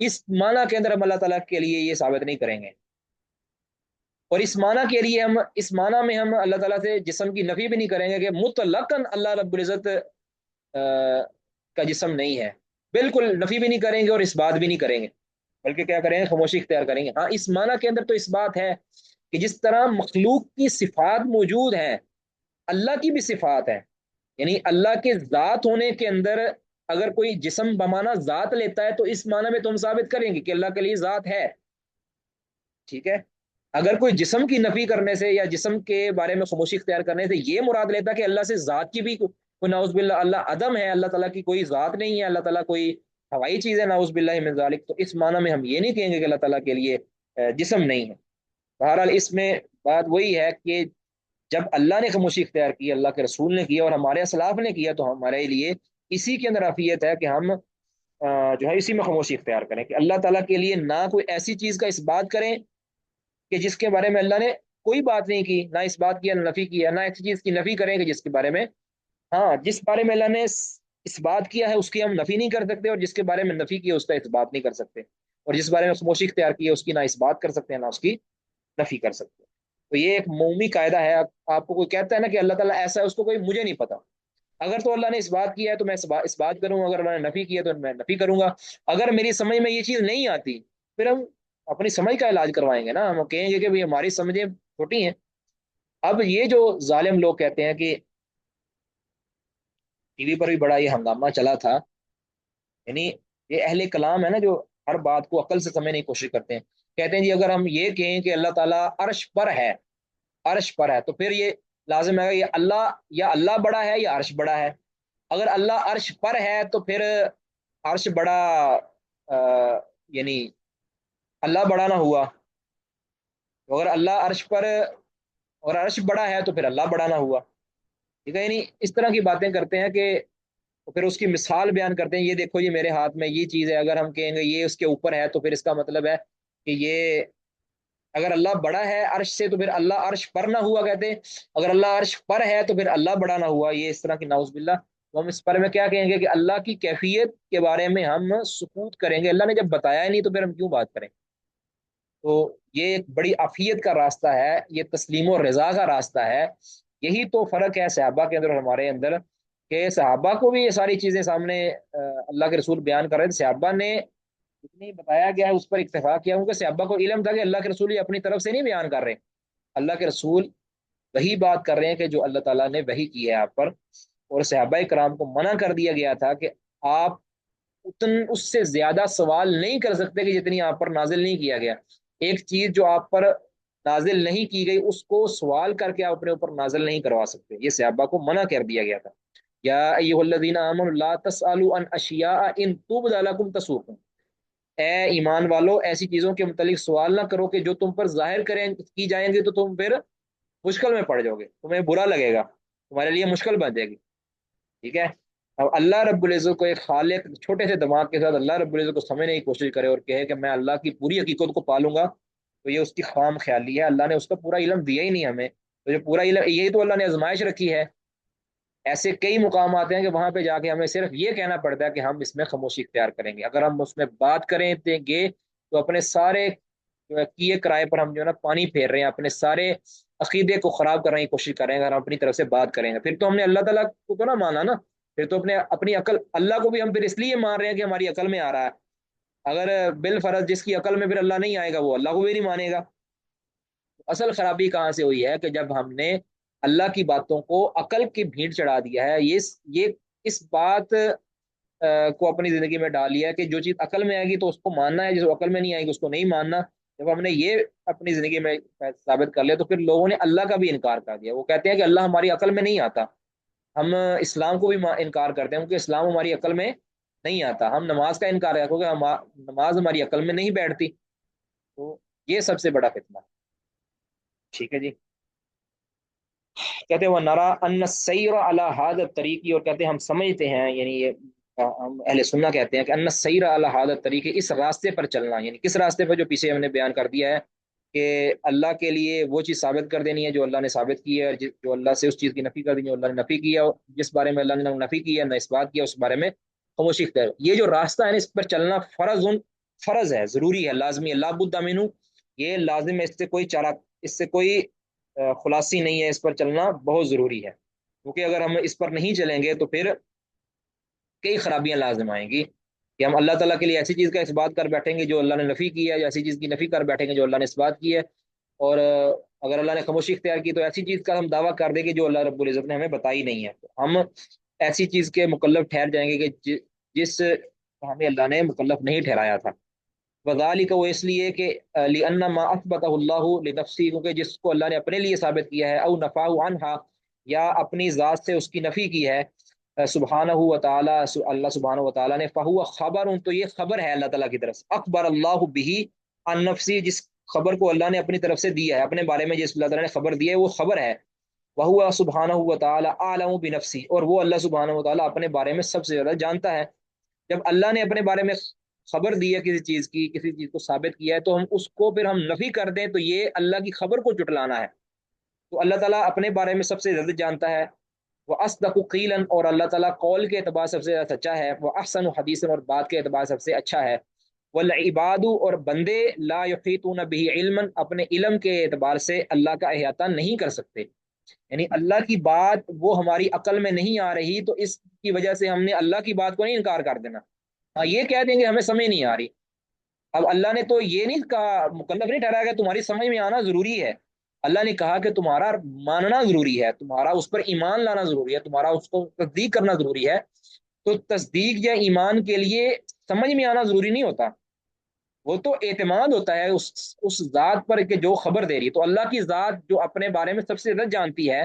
اس معنی کے اندر ہم اللہ تعالیٰ کے لیے یہ ثابت نہیں کریں گے، اور اس معنی کے لیے اس معنی میں ہم اللہ تعالیٰ سے جسم کی نفی بھی نہیں کریں گے کہ مطلقاً اللہ رب العزت کا جسم نہیں ہے، بالکل نفی بھی نہیں کریں گے اور اس بات بھی نہیں کریں گے، بلکہ کیا کریں گے، خاموشی اختیار کریں گے، ہاں اس معنی کے اندر تو اس بات ہے کہ جس طرح مخلوق کی صفات موجود ہیں، اللہ کی بھی صفات ہے، یعنی اللہ کے ذات ہونے کے اندر اگر کوئی جسم بمانا ذات لیتا ہے تو اس معنی میں تم ثابت کریں گے کہ اللہ کے لیے ذات ہے، ٹھیک ہے، اگر کوئی جسم کی نفی کرنے سے یا جسم کے بارے میں خاموشی اختیار کرنے سے یہ مراد لیتا کہ اللہ سے ذات کی بھی کوئی نعوذ باللہ اللہ عدم ہے، اللہ تعالیٰ کی کوئی ذات نہیں ہے، اللہ تعالیٰ کوئی ہوائی چیز ہے نعوذ باللہ من ذالک، تو اس معنی میں ہم یہ نہیں کہیں گے کہ اللہ تعالیٰ کے لیے جسم نہیں ہے، بہرحال اس میں بات وہی ہے کہ جب اللہ نے خاموشی اختیار کی، اللہ کے رسول نے کیا اور ہمارے اسلاف نے کیا، تو ہمارے لیے اسی کے اندر عافیت ہے کہ ہم جو ہے اسی میں خاموشی اختیار کریں کہ اللہ تعالیٰ کے لیے نہ کوئی ایسی چیز کا اس بات کریں کہ جس کے بارے میں اللہ نے کوئی بات نہیں کی، نہ اس بات کی نہ نفی کی ہے، نہ ایسی چیز کی نفی کریں کہ جس کے بارے میں، ہاں جس بارے میں اللہ نے اس بات کیا ہے اس کی ہم نفی نہیں کر سکتے، اور جس کے بارے میں نفی کی ہے اس کا اس بات نہیں کر سکتے، اور جس بارے میں خاموشی اختیار کی ہے اس کی نہ اس بات کر سکتے ہیں نہ اس کی نفی کر سکتے ہیں۔ تو یہ ایک عمومی قاعدہ ہے. آپ کو کوئی کہتا ہے نا کہ اللہ تعالیٰ ایسا ہے، اس کو کوئی مجھے نہیں پتا. اگر تو اللہ نے اس بات کیا ہے تو میں اس بات کروں گا، اگر اللہ نے نفی کیا ہے تو میں نفی کروں گا. اگر میری سمجھ میں یہ چیز نہیں آتی، پھر ہم اپنی سمجھ کا علاج کروائیں گے نا. ہم کہیں گے کہ بھائی ہماری سمجھیں چھوٹی ہیں. اب یہ جو ظالم لوگ کہتے ہیں کہ ٹی وی پر بھی بڑا یہ ہنگامہ چلا تھا، یعنی یہ اہل کلام ہے نا جو ہر بات کو عقل سے سمجھنے کی کوشش کرتے ہیں. کہتے ہیں جی اگر ہم یہ کہیں کہ اللہ تعالیٰ عرش پر ہے، عرش پر ہے، تو پھر یہ لازم ہے یہ اللہ، یا اللہ بڑا ہے یا عرش بڑا ہے. اگر اللہ عرش پر ہے تو پھر عرش بڑا، آ, یعنی اللہ بڑا نہ ہوا. تو اگر اللہ عرش پر اور عرش بڑا ہے تو پھر اللہ بڑا نہ ہوا. ٹھیک ہے، یعنی اس طرح کی باتیں کرتے ہیں کہ پھر اس کی مثال بیان کرتے ہیں. یہ دیکھو یہ میرے ہاتھ میں یہ چیز ہے، اگر ہم کہیں گے یہ اس کے اوپر ہے تو پھر اس کا مطلب ہے کہ یہ، اگر اللہ بڑا ہے عرش سے تو پھر اللہ عرش پر نہ ہوا کہتے ہیں. اگر اللہ عرش پر ہے تو پھر اللہ بڑا نہ ہوا. یہ اس طرح کی نعوذ باللہ. تو ہم اس بارے میں کیا کہیں گے کہ اللہ کی کیفیت کے بارے میں ہم سکوت کریں گے. اللہ نے جب بتایا ہی نہیں تو پھر ہم کیوں بات کریں. تو یہ ایک بڑی عافیت کا راستہ ہے، یہ تسلیم و رضا کا راستہ ہے. یہی تو فرق ہے صحابہ کے اندر اور ہمارے اندر، کہ صحابہ کو بھی یہ ساری چیزیں سامنے اللہ کے رسول بیان کر رہے تھے. صحابہ نے جتنی بتایا گیا ہے اس پر اکتفا کیا، کیونکہ صحابہ کو علم تھا کہ اللہ کے رسول یہ اپنی طرف سے نہیں بیان کر رہے. اللہ کے رسول وہی بات کر رہے ہیں کہ جو اللہ تعالیٰ نے وہی کی ہے آپ پر. اور صحابہ کرام کو منع کر دیا گیا تھا کہ آپ اس سے زیادہ سوال نہیں کر سکتے کہ جتنی آپ پر نازل نہیں کیا گیا. ایک چیز جو آپ پر نازل نہیں کی گئی اس کو سوال کر کے آپ اپنے اوپر نازل نہیں کروا سکتے. یہ صحابہ کو منع کر دیا گیا تھا. یا ایھا الذین آمنوا لا تسألوا عن اشیاء ان تبد لکم تسؤکم. اے ایمان والو، ایسی چیزوں کے متعلق سوال نہ کرو کہ جو تم پر ظاہر کریں کی جائیں گے تو تم پھر مشکل میں پڑ جاؤ گے، تمہیں برا لگے گا، تمہارے لیے مشکل بن جائے گی. ٹھیک ہے. اب اللہ رب العزت کو ایک خالق چھوٹے سے دماغ کے ساتھ اللہ رب العزت کو سمجھنے کی کوشش کرے اور کہے کہ میں اللہ کی پوری حقیقت کو پالوں گا، تو یہ اس کی خام خیالی ہے. اللہ نے اس کا پورا علم دیا ہی نہیں ہمیں. تو جو پورا علم، یہی تو اللہ نے آزمائش رکھی ہے. ایسے کئی مقامات ہیں کہ وہاں پہ جا کے ہمیں صرف یہ کہنا پڑتا ہے کہ ہم اس میں خاموشی اختیار کریں گے. اگر ہم اس میں بات کریں دیں گے تو اپنے سارے جو ہے کیے کرائے پر ہم جو ہے نا پانی پھیر رہے ہیں، اپنے سارے عقیدے کو خراب کرنے کی کوشش کریں گے. اگر ہم اپنی طرف سے بات کریں گے پھر تو ہم نے اللہ تعالیٰ کو تو نہ مانا نا. پھر تو اپنی عقل، اللہ کو بھی ہم پھر اس لیے مان رہے ہیں کہ ہماری عقل میں آ رہا ہے. اگر بالفرض جس کی عقل میں پھر اللہ نہیں آئے گا وہ اللہ کو بھی نہیں مانے گا. اصل خرابی کہاں سے ہوئی ہے کہ جب ہم نے اللہ کی باتوں کو عقل کی بھیڑ چڑھا دیا ہے. یہ اس بات کو اپنی زندگی میں ڈال لیا ہے کہ جو چیز عقل میں آئے گی تو اس کو ماننا ہے، جس کو عقل میں نہیں آئے گی اس کو نہیں ماننا. جب ہم نے یہ اپنی زندگی میں ثابت کر لیا تو پھر لوگوں نے اللہ کا بھی انکار کر دیا. وہ کہتے ہیں کہ اللہ ہماری عقل میں نہیں آتا. ہم اسلام کو بھی انکار کرتے ہیں کیونکہ اسلام ہماری عقل میں نہیں آتا. ہم نماز کا انکار ہے کیونکہ نماز ہماری عقل میں نہیں بیٹھتی. تو یہ سب سے بڑا فتنہ. ٹھیک ہے جی. کہتے ہیں وہ نرا ان سیر علی هذا الطریق، اور کہتے ہیں ہم سمجھتے ہیں، یعنی یہ ہم اہل سنہ کہتے ہیں کہ ان سیر علی هذا الطریق، اس راستے پر چلنا. یعنی کس راستے پر؟ جو پیچھے ہم نے بیان کر دیا ہے کہ اللہ کے لیے وہ چیز ثابت کر دینی ہے جو اللہ نے ثابت کی ہے، اور جو اللہ سے اس چیز کی نفی کر دینی ہے جو اللہ نے نفی کی ہے، اور جس بارے میں اللہ نے نفی کی ہے نہ اس بات کیا اس بارے میں خاموشی اختیار. یہ جو راستہ ہے نا اس پر چلنا فرض ہے، ضروری ہے، لازمی ہے. لا بد منہ، یہ لازم ہے، اس سے کوئی چارہ، اس سے کوئی خلاصی نہیں ہے. اس پر چلنا بہت ضروری ہے کیونکہ اگر ہم اس پر نہیں چلیں گے تو پھر کئی خرابیاں لازم آئیں گی کہ ہم اللہ تعالیٰ کے لیے ایسی چیز کا اس بات کر بیٹھیں گے جو اللہ نے نفی کی ہے، یا ایسی چیز کی نفی کر بیٹھیں گے جو اللہ نے اس بات کی ہے. اور اگر اللہ نے خاموشی اختیار کی تو ایسی چیز کا ہم دعویٰ کر دیں گے جو اللہ رب العزت نے ہمیں بتائی نہیں ہے. تو ہم ایسی چیز کے مکلف ٹھہر جائیں گے کہ جس ہمیں اللہ نے مکلف نہیں ٹھہرایا تھا. وذالک، وہ اس لیے کہ لأن ما اثبتہ اللہ لنفسی، کیونکہ جس کو اللہ نے اپنے لیے ثابت کیا ہے، او نفاہ عنہا، یا اپنی ذات سے اس کی نفی کی ہے، سبحانہ و تعالی، اللہ سبحانہ و تعالی نے، فہو خبر، تو یہ خبر ہے اللہ تعالیٰ کی طرف سے. اخبر اللہ بہ عن نفسی، جس خبر کو اللہ نے اپنی طرف سے دیا ہے، اپنے بارے میں جس اللہ تعالیٰ نے خبر دی ہے وہ خبر ہے. وہو سبحانہ و تعالی اعلم بنفسی، اور وہ اللہ سبحانہ و تعالی اپنے بارے میں سب سے زیادہ جانتا ہے. جب اللہ نے اپنے بارے میں خبر دی ہے کسی چیز کی، کسی چیز کو ثابت کیا ہے، تو ہم اس کو پھر ہم نفی کر دیں تو یہ اللہ کی خبر کو جٹلانا ہے. تو اللہ تعالیٰ اپنے بارے میں سب سے زیادہ جانتا ہے. وہ اصدق قیلا، اور اللہ تعالیٰ قول کے اعتبار سب سے زیادہ سچا ہے. وہ احسن حدیثا، اور بات کے اعتبار سب سے اچھا ہے. والعباد اور بندے لا یحیطون به علما اپنے علم کے اعتبار سے اللہ کا احاطہ نہیں کر سکتے، یعنی اللہ کی بات وہ ہماری عقل میں نہیں آ رہی تو اس کی وجہ سے ہم نے اللہ کی بات کو نہیں انکار کر دینا، ہاں یہ کہہ دیں گے ہمیں سمجھ نہیں آ رہی۔ اب اللہ نے تو یہ نہیں کہا، مکلف نہیں ٹھہرایا کہ تمہاری سمجھ میں آنا ضروری ہے، اللہ نے کہا کہ تمہارا ماننا ضروری ہے، تمہارا اس پر ایمان لانا ضروری ہے، تمہارا اس کو تصدیق کرنا ضروری ہے۔ تو تصدیق یا ایمان کے لیے سمجھ میں آنا ضروری نہیں ہوتا، وہ تو اعتماد ہوتا ہے اس ذات پر کہ جو خبر دے رہی ہے۔ تو اللہ کی ذات جو اپنے بارے میں سب سے زیادہ جانتی ہے،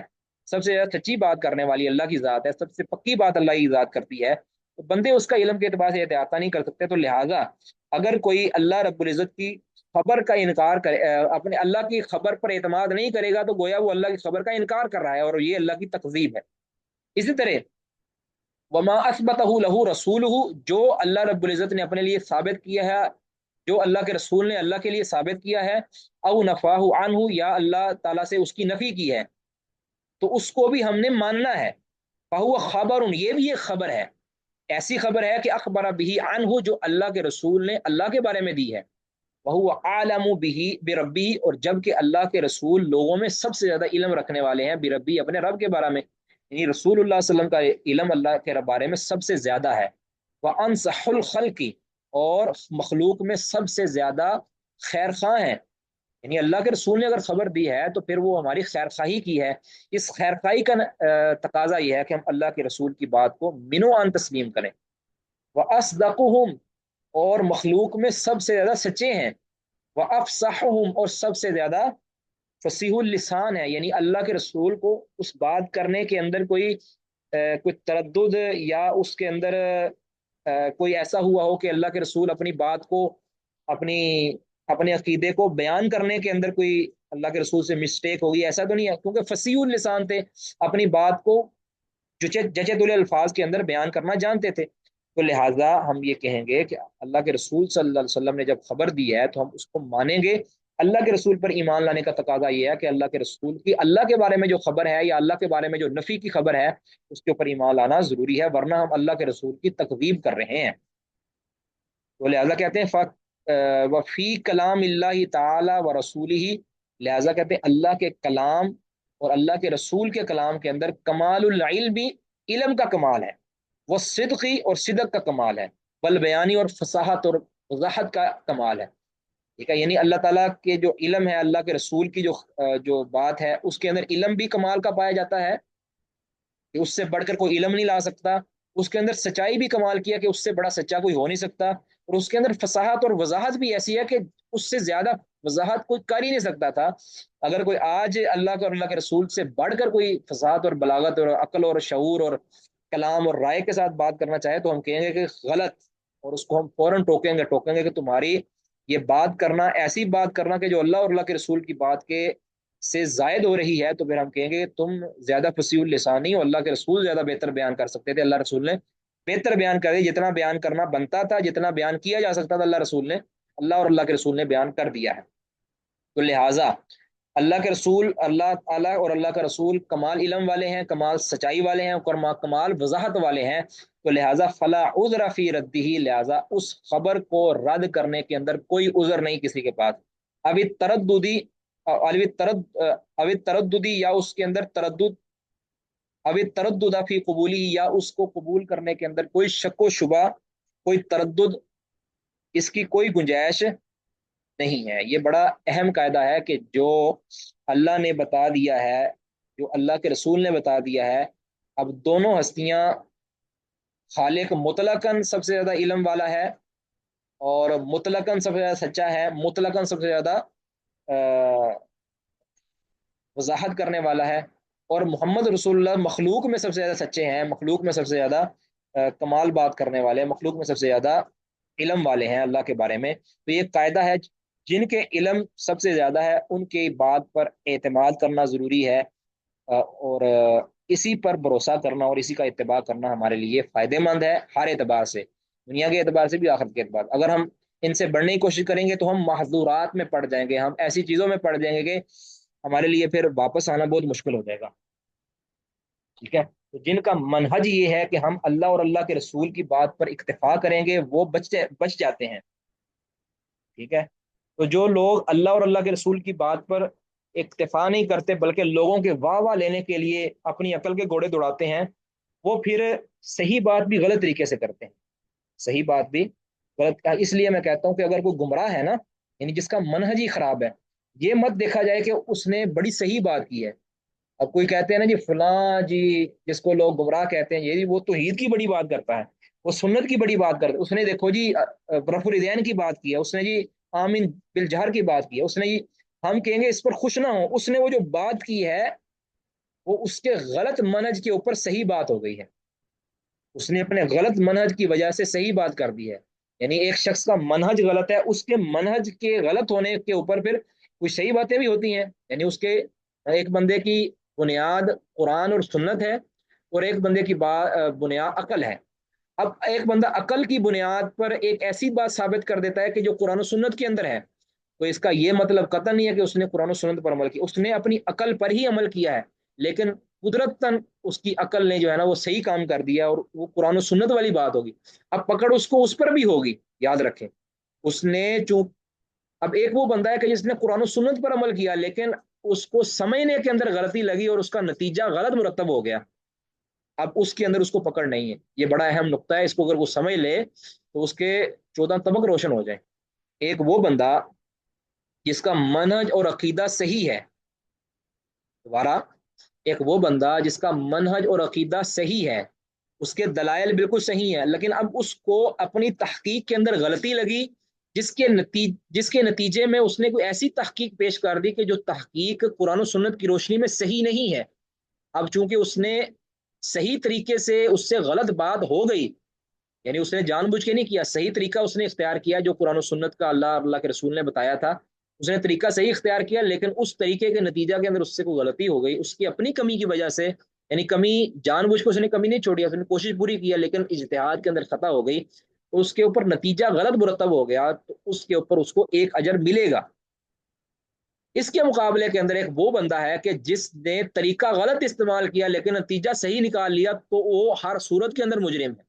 سب سے زیادہ سچی بات کرنے والی اللہ کی ذات ہے، سب سے پکی بات اللہ کی ذات کرتی ہے، تو بندے اس کا علم کے اعتبار سے احاطہ نہیں کر سکتے۔ تو لہٰذا اگر کوئی اللہ رب العزت کی خبر کا انکار کرے، اپنے اللہ کی خبر پر اعتماد نہیں کرے گا، تو گویا وہ اللہ کی خبر کا انکار کر رہا ہے اور یہ اللہ کی تکذیب ہے۔ اسی طرح وما اثبتہ لہ رسولہ، جو اللہ رب العزت نے اپنے لیے ثابت کیا ہے، جو اللہ کے رسول نے اللہ کے لیے ثابت کیا ہے، او نفاہ عنہ، یا اللہ تعالیٰ سے اس کی نفی کی ہے، تو اس کو بھی ہم نے ماننا ہے۔ فہو خبر، یہ بھی ایک خبر ہے، ایسی خبر ہے کہ اخبر بھی عنہ، جو اللہ کے رسول نے اللہ کے بارے میں دی ہے، وہ عالم بھی بربی، اور جب کہ اللہ کے رسول لوگوں میں سب سے زیادہ علم رکھنے والے ہیں بربی، اپنے رب کے بارے میں، یعنی رسول اللہ صلی اللہ علیہ وسلم کا علم اللہ کے بارے میں سب سے زیادہ ہے۔ وہ انصح الخلق، اور مخلوق میں سب سے زیادہ خیر خواہ ہیں، یعنی اللہ کے رسول نے اگر خبر دی ہے تو پھر وہ ہماری خیر خواہی کی ہے۔ اس خیر خواہی کا تقاضا یہ ہے کہ ہم اللہ کے رسول کی بات کو منو ان تسلیم کریں۔ وہ اصدقہم، اور مخلوق میں سب سے زیادہ سچے ہیں، وہ افصحہم، اور سب سے زیادہ فصیح اللسان ہے، یعنی اللہ کے رسول کو اس بات کرنے کے اندر کوئی تردد یا اس کے اندر کوئی ایسا ہوا ہو کہ اللہ کے رسول اپنی بات کو، اپنی اپنے عقیدے کو بیان کرنے کے اندر کوئی اللہ کے رسول سے مسٹیک ہوگی، ایسا تو نہیں ہے، کیونکہ فصیح اللسان تھے، اپنی بات کو جچے دلے الفاظ کے اندر بیان کرنا جانتے تھے۔ تو لہٰذا ہم یہ کہیں گے کہ اللہ کے رسول صلی اللہ علیہ وسلم نے جب خبر دی ہے تو ہم اس کو مانیں گے۔ اللہ کے رسول پر ایمان لانے کا تقاضا یہ ہے کہ اللہ کے رسول کی اللہ کے بارے میں جو خبر ہے یا اللہ کے بارے میں جو نفی کی خبر ہے اس کے اوپر ایمان لانا ضروری ہے، ورنہ ہم اللہ کے رسول کی تکذیب کر رہے ہیں۔ تو لہٰذا کہتے ہیں وفی کلام اللہ تعالی و رسول ہی، لہٰذا کہتے ہیں اللہ کے کلام اور اللہ کے رسول کے کلام کے اندر کمال العلم بھی، علم کا کمال ہے، وہ صدقی اور صدق کا کمال ہے، بل بیانی اور فصاحت اور وضاحت کا کمال ہے، ٹھیک ہے، یعنی اللہ تعالیٰ کے جو علم ہے، اللہ کے رسول کی جو بات ہے اس کے اندر علم بھی کمال کا پایا جاتا ہے کہ اس سے بڑھ کر کوئی علم نہیں لا سکتا، اس کے اندر سچائی بھی کمال کیا کہ اس سے بڑا سچا کوئی ہو نہیں سکتا، اور اس کے اندر فصاحت اور وضاحت بھی ایسی ہے کہ اس سے زیادہ وضاحت کوئی کر ہی نہیں سکتا تھا۔ اگر کوئی آج اللہ کے اور اللہ کے رسول سے بڑھ کر کوئی فصاحت اور بلاغت اور عقل اور شعور اور کلام اور رائے کے ساتھ بات کرنا چاہے تو ہم کہیں گے کہ غلط، اور اس کو ہم فوراً ٹوکیں گے کہ تمہاری یہ بات کرنا، ایسی بات کرنا کہ جو اللہ اور اللہ کے رسول کی بات کے سے زائد ہو رہی ہے، تو پھر ہم کہیں گے کہ تم زیادہ فصیح اللسان نہیں ہو، اللہ کے رسول زیادہ بہتر بیان کر سکتے تھے، اللہ رسول نے بہتر بیان کر دیا، جتنا بیان کرنا بنتا تھا، جتنا بیان کیا جا سکتا تھا، اللہ اور اللہ کے رسول نے بیان کر دیا ہے۔ تو لہٰذا اللہ کے رسول، اللہ تعالیٰ اور اللہ کا رسول کمال علم والے ہیں، کمال سچائی والے ہیں، اور کمال وضاحت والے ہیں، تو لہٰذا فلا عذر فی ردہ، لہٰذا اس خبر کو رد کرنے کے اندر کوئی عذر نہیں کسی کے پاس۔ ابھی ترددی ابھی ترددی، یا اس کے اندر تردد، ابھی تردد فی قبولی، یا اس کو قبول کرنے کے اندر کوئی شک و شبہ، کوئی تردد، اس کی کوئی گنجائش نہیں ہے۔ یہ بڑا اہم قاعدہ ہے کہ جو اللہ نے بتا دیا ہے، جو اللہ کے رسول نے بتا دیا ہے، اب دونوں ہستیاں، خالق مطلقاً سب سے زیادہ علم والا ہے اور مطلقاً سب سے زیادہ سچا ہے، مطلقاً سب سے زیادہ وضاحت کرنے والا ہے، اور محمد رسول اللہ مخلوق میں سب سے زیادہ سچے ہیں، مخلوق میں سب سے زیادہ کمال بات کرنے والے ہیں، مخلوق میں سب سے زیادہ علم والے ہیں اللہ کے بارے میں۔ تو یہ قاعدہ ہے، جن کے علم سب سے زیادہ ہے ان کی بات پر اعتماد کرنا ضروری ہے، اور اسی پر بھروسہ کرنا اور اسی کا اتباع کرنا ہمارے لیے فائدہ مند ہے، ہر اعتبار سے، دنیا کے اعتبار سے بھی، آخرت کے اعتبار۔ اگر ہم ان سے بڑھنے کی کوشش کریں گے تو ہم محظورات میں پڑ جائیں گے، ہم ایسی چیزوں میں پڑ جائیں گے کہ ہمارے لیے پھر واپس آنا بہت مشکل ہو جائے گا، ٹھیک ہے۔ تو جن کا منہج یہ ہے کہ ہم اللہ اور اللہ کے رسول کی بات پر اکتفا کریں گے وہ بچ جاتے ہیں، ٹھیک ہے؟ تو جو لوگ اللہ اور اللہ کے رسول کی بات پر اکتفا نہیں کرتے بلکہ لوگوں کے واہ واہ لینے کے لیے اپنی عقل کے گھوڑے دوڑاتے ہیں، وہ پھر صحیح بات بھی غلط طریقے سے کرتے ہیں، صحیح بات بھی غلط۔ اس لیے میں کہتا ہوں کہ اگر کوئی گمراہ ہے نا، یعنی جس کا منہج ہی خراب ہے، یہ مت دیکھا جائے کہ اس نے بڑی صحیح بات کی ہے۔ اب کوئی کہتے ہیں نا جی فلاں جی، جس کو لوگ گمراہ کہتے ہیں، یہ وہ توحید کی بڑی بات کرتا ہے، وہ سنت کی بڑی بات کرتا ہے، اس نے دیکھو جی رفع الیدین کی بات کی ہے، اس نے جی آمین بالجہر کی بات کی ہے، اس نے جی، ہم کہیں گے اس پر خوش نہ ہو، اس نے وہ جو بات کی ہے وہ اس کے غلط منہج کے اوپر صحیح بات ہو گئی ہے، اس نے اپنے غلط منہج کی وجہ سے صحیح بات کر دی ہے۔ یعنی ایک شخص کا منہج غلط ہے، اس کے منہج کے غلط ہونے کے اوپر پھر کچھ صحیح باتیں بھی ہوتی ہیں، یعنی اس کے ایک بندے کی بنیاد قرآن اور سنت ہے، اور ایک بندے کی بنیاد عقل ہے۔ اب ایک بندہ عقل کی بنیاد پر ایک ایسی بات ثابت کر دیتا ہے کہ جو قرآن و سنت کے اندر ہے، تو اس کا یہ مطلب قطع نہیں ہے کہ اس نے قرآن و سنت پر عمل کیا، اس نے اپنی عقل پر ہی عمل کیا ہے، لیکن قدرتاً اس کی عقل نے جو ہے نا وہ صحیح کام کر دیا، اور وہ قرآن و سنت والی بات ہوگی۔ اب پکڑ اس کو اس پر بھی ہوگی، یاد رکھیں، اس نے چوں، اب ایک وہ بندہ ہے کہ جس نے قرآن و سنت پر عمل کیا لیکن اس کو سمجھنے کے اندر غلطی لگی اور اس کا نتیجہ غلط مرتب ہو گیا، اب اس کے اندر اس کو پکڑ نہیں ہے۔ یہ بڑا اہم نقطہ ہے، اس کو اگر وہ سمجھ لے تو اس کے 14 طبق روشن ہو جائیں۔ ایک وہ بندہ جس کا منہج اور عقیدہ صحیح ہے، دوبارہ، ایک وہ بندہ جس کا منہج اور عقیدہ صحیح ہے، اس کے دلائل بالکل صحیح ہیں، لیکن اب اس کو اپنی تحقیق کے اندر غلطی لگی، جس کے نتیجے میں اس نے کوئی ایسی تحقیق پیش کر دی کہ جو تحقیق قرآن و سنت کی روشنی میں صحیح نہیں ہے۔ اب چونکہ اس نے صحیح طریقے سے اس سے غلط بات ہو گئی، یعنی اس نے جان بوجھ کے نہیں کیا، صحیح طریقہ اس نے اختیار کیا جو قرآن و سنت کا اللہ اور اللہ کے رسول نے بتایا تھا، اس نے طریقہ صحیح اختیار کیا، لیکن اس طریقے کے نتیجہ کے اندر اس سے کوئی غلطی ہو گئی، اس کی اپنی کمی کی وجہ سے، یعنی کمی جان بوجھ کے اس نے کمی نہیں چھوڑی، اس نے کوشش پوری کیا لیکن اجتہاد کے اندر خطا ہو گئی، تو اس کے اوپر نتیجہ غلط مرتب ہو گیا، تو اس کے اوپر اس کو ایک اجر ملے گا۔ اس کے مقابلے کے اندر ایک وہ بندہ ہے کہ جس نے طریقہ غلط استعمال کیا لیکن نتیجہ صحیح نکال لیا، تو وہ ہر صورت کے اندر مجرم ہے۔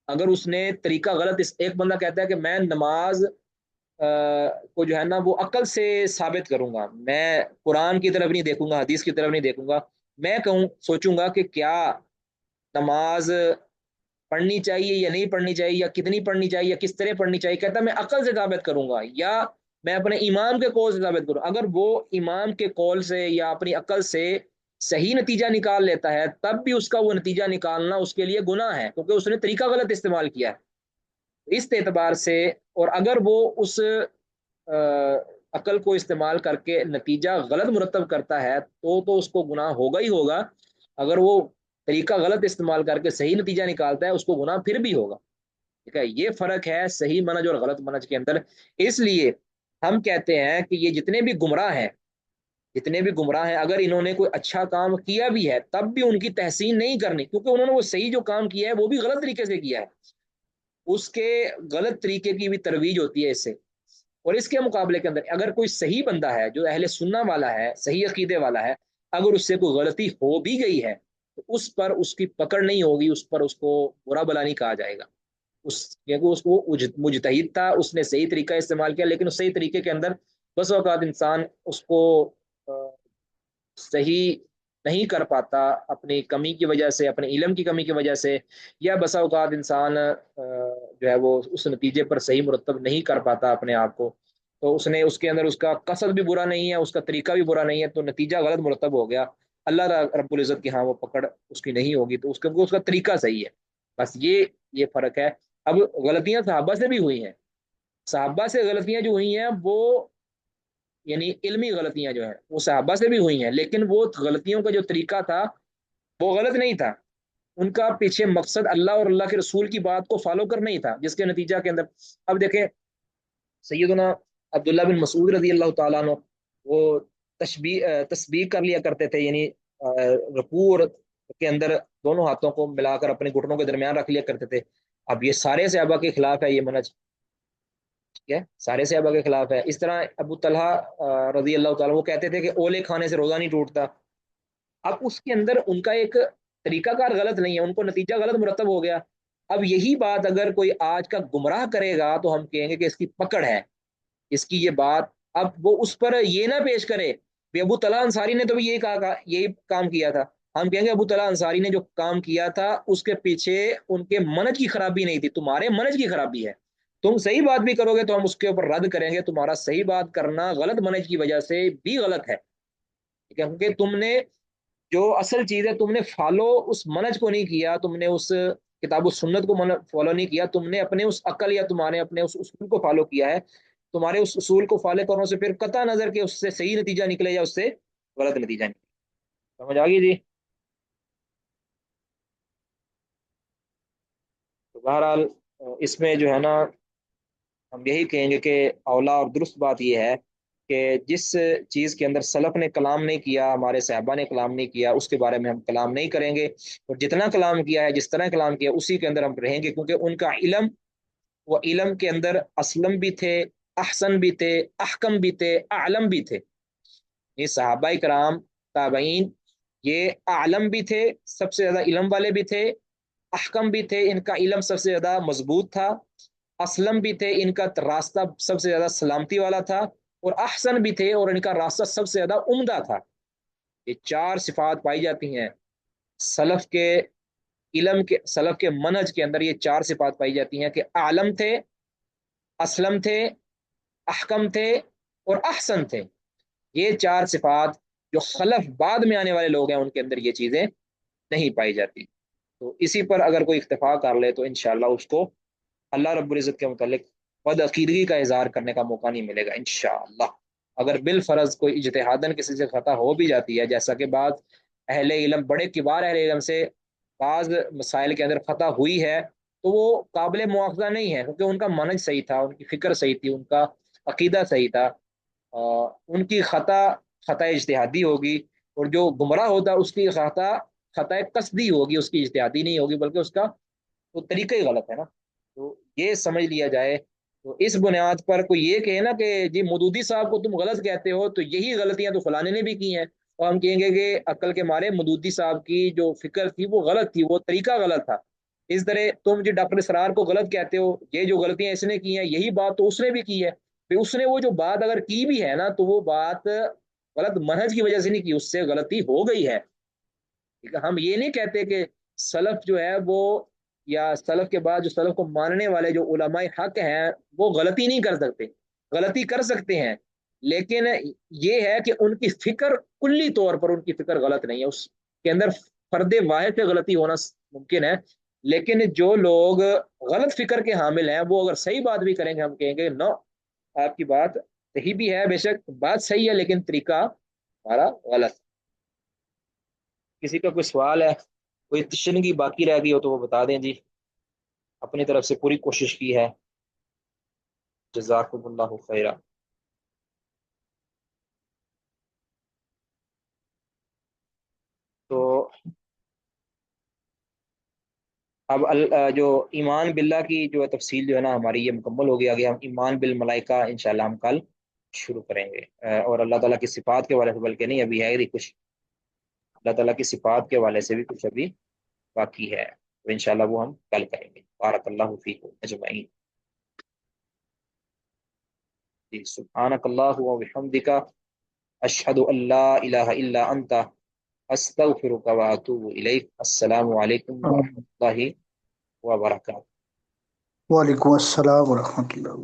اگر اس نے طریقہ غلط، ایک بندہ کہتا ہے کہ میں نماز کو جو ہے نا وہ عقل سے ثابت کروں گا، میں قرآن کی طرف نہیں دیکھوں گا، حدیث کی طرف نہیں دیکھوں گا، میں کہوں سوچوں گا کہ کیا نماز پڑھنی چاہیے یا نہیں پڑھنی چاہیے، یا کتنی پڑھنی چاہیے، یا کس طرح پڑھنی چاہیے، کہتا ہے میں عقل سے ثابت کروں گا، یا میں اپنے امام کے قول سے ثابت کروں۔ اگر وہ امام کے قول سے یا اپنی عقل سے صحیح نتیجہ نکال لیتا ہے، تب بھی اس کا وہ نتیجہ نکالنا اس کے لیے گناہ ہے، کیونکہ اس نے طریقہ غلط استعمال کیا ہے اس اعتبار سے۔ اور اگر وہ اس عقل کو استعمال کر کے نتیجہ غلط مرتب کرتا ہے تو اس کو گناہ ہوگا ہی ہوگا، اگر وہ طریقہ غلط استعمال کر کے صحیح نتیجہ نکالتا ہے اس کو گناہ پھر بھی ہوگا۔ ٹھیک ہے، یہ فرق ہے صحیح منہج اور غلط منہج کے اندر۔ اس لیے ہم کہتے ہیں کہ یہ جتنے بھی گمراہ ہیں، جتنے بھی گمراہ ہیں، اگر انہوں نے کوئی اچھا کام کیا بھی ہے تب بھی ان کی تحسین نہیں کرنی، کیونکہ انہوں نے وہ صحیح جو کام کیا ہے وہ بھی غلط طریقے سے کیا ہے، اس کے غلط طریقے کی بھی ترویج ہوتی ہے اس سے۔ اور اس کے مقابلے کے اندر اگر کوئی صحیح بندہ ہے جو اہل سنہ والا ہے، صحیح عقیدے والا ہے، اگر اس سے کوئی غلطی ہو بھی گئی ہے تو اس پر اس کی پکڑ نہیں ہوگی، اس پر اس کو برا بلا نہیں کہا جائے گا، کیونکہ اس کو مجتہد تھا، اس نے صحیح طریقہ استعمال کیا، لیکن اس صحیح طریقے کے اندر بس اوقات انسان اس کو صحیح نہیں کر پاتا اپنی کمی کی وجہ سے، اپنے علم کی کمی کی وجہ سے، یا بسا اوقات انسان جو ہے وہ اس نتیجے پر صحیح مرتب نہیں کر پاتا اپنے آپ کو، تو اس نے اس کے اندر اس کا قصد بھی برا نہیں ہے، اس کا طریقہ بھی برا نہیں ہے، تو نتیجہ غلط مرتب ہو گیا، اللہ رب العزت کی ہاں وہ پکڑ اس کی نہیں ہوگی، تو اس کا طریقہ صحیح ہے، بس یہ فرق ہے۔ اب غلطیاں صحابہ سے بھی ہوئی ہیں، صحابہ سے غلطیاں جو ہوئی ہیں وہ، یعنی علمی غلطیاں جو ہیں وہ صحابہ سے بھی ہوئی ہیں، لیکن وہ غلطیوں کا جو طریقہ تھا وہ غلط نہیں تھا، ان کا پیچھے مقصد اللہ اور اللہ کے رسول کی بات کو فالو کرنا ہی تھا، جس کے نتیجہ کے اندر اب دیکھیں سیدنا عبداللہ بن مسعود رضی اللہ تعالیٰ عنہ، وہ تسبیح کر لیا کرتے تھے، یعنی رکوع کے اندر دونوں ہاتھوں کو ملا کر اپنے گھٹنوں کے درمیان رکھ لیا کرتے تھے۔ اب یہ سارے صحابہ کے خلاف ہے یہ منہج، ٹھیک ہے، سارے صحابہ کے خلاف ہے۔ اس طرح ابو طلحہ رضی اللہ تعالیٰ وہ کہتے تھے کہ اولے کھانے سے روزہ نہیں ٹوٹتا، اب اس کے اندر ان کا ایک طریقہ کار غلط نہیں ہے، ان کو نتیجہ غلط مرتب ہو گیا۔ اب یہی بات اگر کوئی آج کا گمراہ کرے گا تو ہم کہیں گے کہ اس کی پکڑ ہے، اس کی یہ بات، اب وہ اس پر یہ نہ پیش کرے کہ ابو طلحہ انصاری نے تو بھی یہی کام کیا تھا، ہم کہیں گے ابو طلحہ انصاری نے جو کام کیا تھا اس کے پیچھے ان کے منج کی خرابی نہیں تھی، تمہارے منج کی خرابی ہے، تم صحیح بات بھی کرو گے تو ہم اس کے اوپر رد کریں گے، تمہارا صحیح بات کرنا غلط منج کی وجہ سے بھی غلط ہے، ٹھیک ہے، کیونکہ تم نے جو اصل چیز ہے تم نے فالو اس منج کو نہیں کیا، تم نے اس کتاب و سنت کو فالو نہیں کیا، تم نے اپنے اس عقل یا تمہارے اپنے اس اصول کو فالو کیا ہے، تمہارے اس اصول کو فالو کرنے سے پھر قطع نظر کہ اس سے صحیح نتیجہ نکلے یا اس سے غلط نتیجہ نکلے، سمجھ آ گئی جی؟ تو بہرحال اس میں جو ہے نا ہم یہی کہیں گے کہ اولا اور درست بات یہ ہے کہ جس چیز کے اندر سلف نے کلام نہیں کیا، ہمارے صحابہ نے کلام نہیں کیا، اس کے بارے میں ہم کلام نہیں کریں گے، اور جتنا کلام کیا ہے، جس طرح کلام کیا اسی کے اندر ہم رہیں گے، کیونکہ ان کا علم، وہ علم کے اندر اسلم بھی تھے، احسن بھی تھے، احکم بھی تھے، اعلم بھی تھے، یہ صحابہ کرام، تابعین، یہ عالم بھی تھے، سب سے زیادہ علم والے بھی تھے، احکم بھی تھے، ان کا علم سب سے زیادہ مضبوط تھا، اسلم بھی تھے، ان کا راستہ سب سے زیادہ سلامتی والا تھا، اور احسن بھی تھے اور ان کا راستہ سب سے زیادہ عمدہ تھا، یہ چار صفات پائی جاتی ہیں سلف کے علم کے، سلف کے منہج کے اندر، یہ چار صفات پائی جاتی ہیں کہ عالم تھے، اسلم تھے، احکم تھے، اور احسن تھے، یہ چار صفات جو خلف بعد میں آنے والے لوگ ہیں ان کے اندر یہ چیزیں نہیں پائی جاتی، تو اسی پر اگر کوئی اکتفا کر لے تو انشاءاللہ اس کو اللہ رب العزت کے متعلق بد عقیدگی کا اظہار کرنے کا موقع نہیں ملے گا انشاءاللہ، اگر بالفرض کوئی اجتہاداً کسی سے خطا ہو بھی جاتی ہے، جیسا کہ بعض اہل علم، بڑے کبار اہل علم سے بعض مسائل کے اندر خطا ہوئی ہے، تو وہ قابل مواخذہ نہیں ہے، کیونکہ ان کا منہج صحیح تھا، ان کی فکر صحیح تھی، ان کا عقیدہ صحیح تھا، ان کی خطا اجتہادی ہوگی، اور جو گمراہ ہوتا اس کی خطا قصدی ہوگی، اس کی اجتہادی نہیں ہوگی، بلکہ اس کا تو طریقہ ہی غلط ہے نا، تو یہ سمجھ لیا جائے، تو اس بنیاد پر کوئی یہ کہے نا کہ جی مودودی صاحب کو تم غلط کہتے ہو تو یہی غلطیاں تو فلانے نے بھی کی ہیں، اور ہم کہیں گے کہ عقل کے مارے مودودی صاحب کی جو فکر تھی وہ غلط تھی، وہ طریقہ غلط تھا، اس طرح تم جو ڈاکٹر اسرار کو غلط کہتے ہو، یہ جو غلطیاں اس نے کی ہیں یہی بات تو اس نے بھی کی ہے، پھر اس نے وہ جو بات اگر کی بھی ہے نا تو وہ بات غلط منہج کی وجہ سے نہیں کی، اس سے غلطی ہو گئی ہے، ٹھیک ہے، ہم یہ نہیں کہتے کہ سلف جو ہے وہ، یا سلف کے بعد جو سلف کو ماننے والے جو علماء حق ہیں وہ غلطی نہیں کر سکتے، غلطی کر سکتے ہیں، لیکن یہ ہے کہ ان کی فکر کلی طور پر ان کی فکر غلط نہیں ہے، اس کے اندر فرد واحد سے غلطی ہونا ممکن ہے، لیکن جو لوگ غلط فکر کے حامل ہیں وہ اگر صحیح بات بھی کریں گے ہم کہیں گے نو، آپ کی بات صحیح بھی ہے، بے شک بات صحیح ہے لیکن طریقہ ہمارا غلط، کسی کا کوئی سوال ہے، کوئی تشنگی باقی رہ گئی ہو تو وہ بتا دیں جی، اپنی طرف سے پوری کوشش کی ہے، جزاکم اللہ خیرہ۔ تو اب جو ایمان باللہ کی جو تفصیل جو ہے نا ہماری یہ مکمل ہو گیا، آگے ہم ایمان بالملائکہ انشاءاللہ ہم کل شروع کریں گے، اور اللہ تعالیٰ کی صفات کے حوالے سے، بلکہ نہیں ابھی ہے کچھ، اللہ تعالیٰ کی صفات کے حوالے سے بھی کچھ ابھی باقی ہے، تو انشاءاللہ وہ ہم کل کریں گے، بارک اللہ فیکم اجمعین، جی سبحانک اللہ و بحمدک، اشہد ان لا الہ الا انت، استغفرک و اتوب الیک، السلام علیکم ورحمۃ اللہ وبرکاتہ۔ وعلیکم السلام ورحمۃ اللہ۔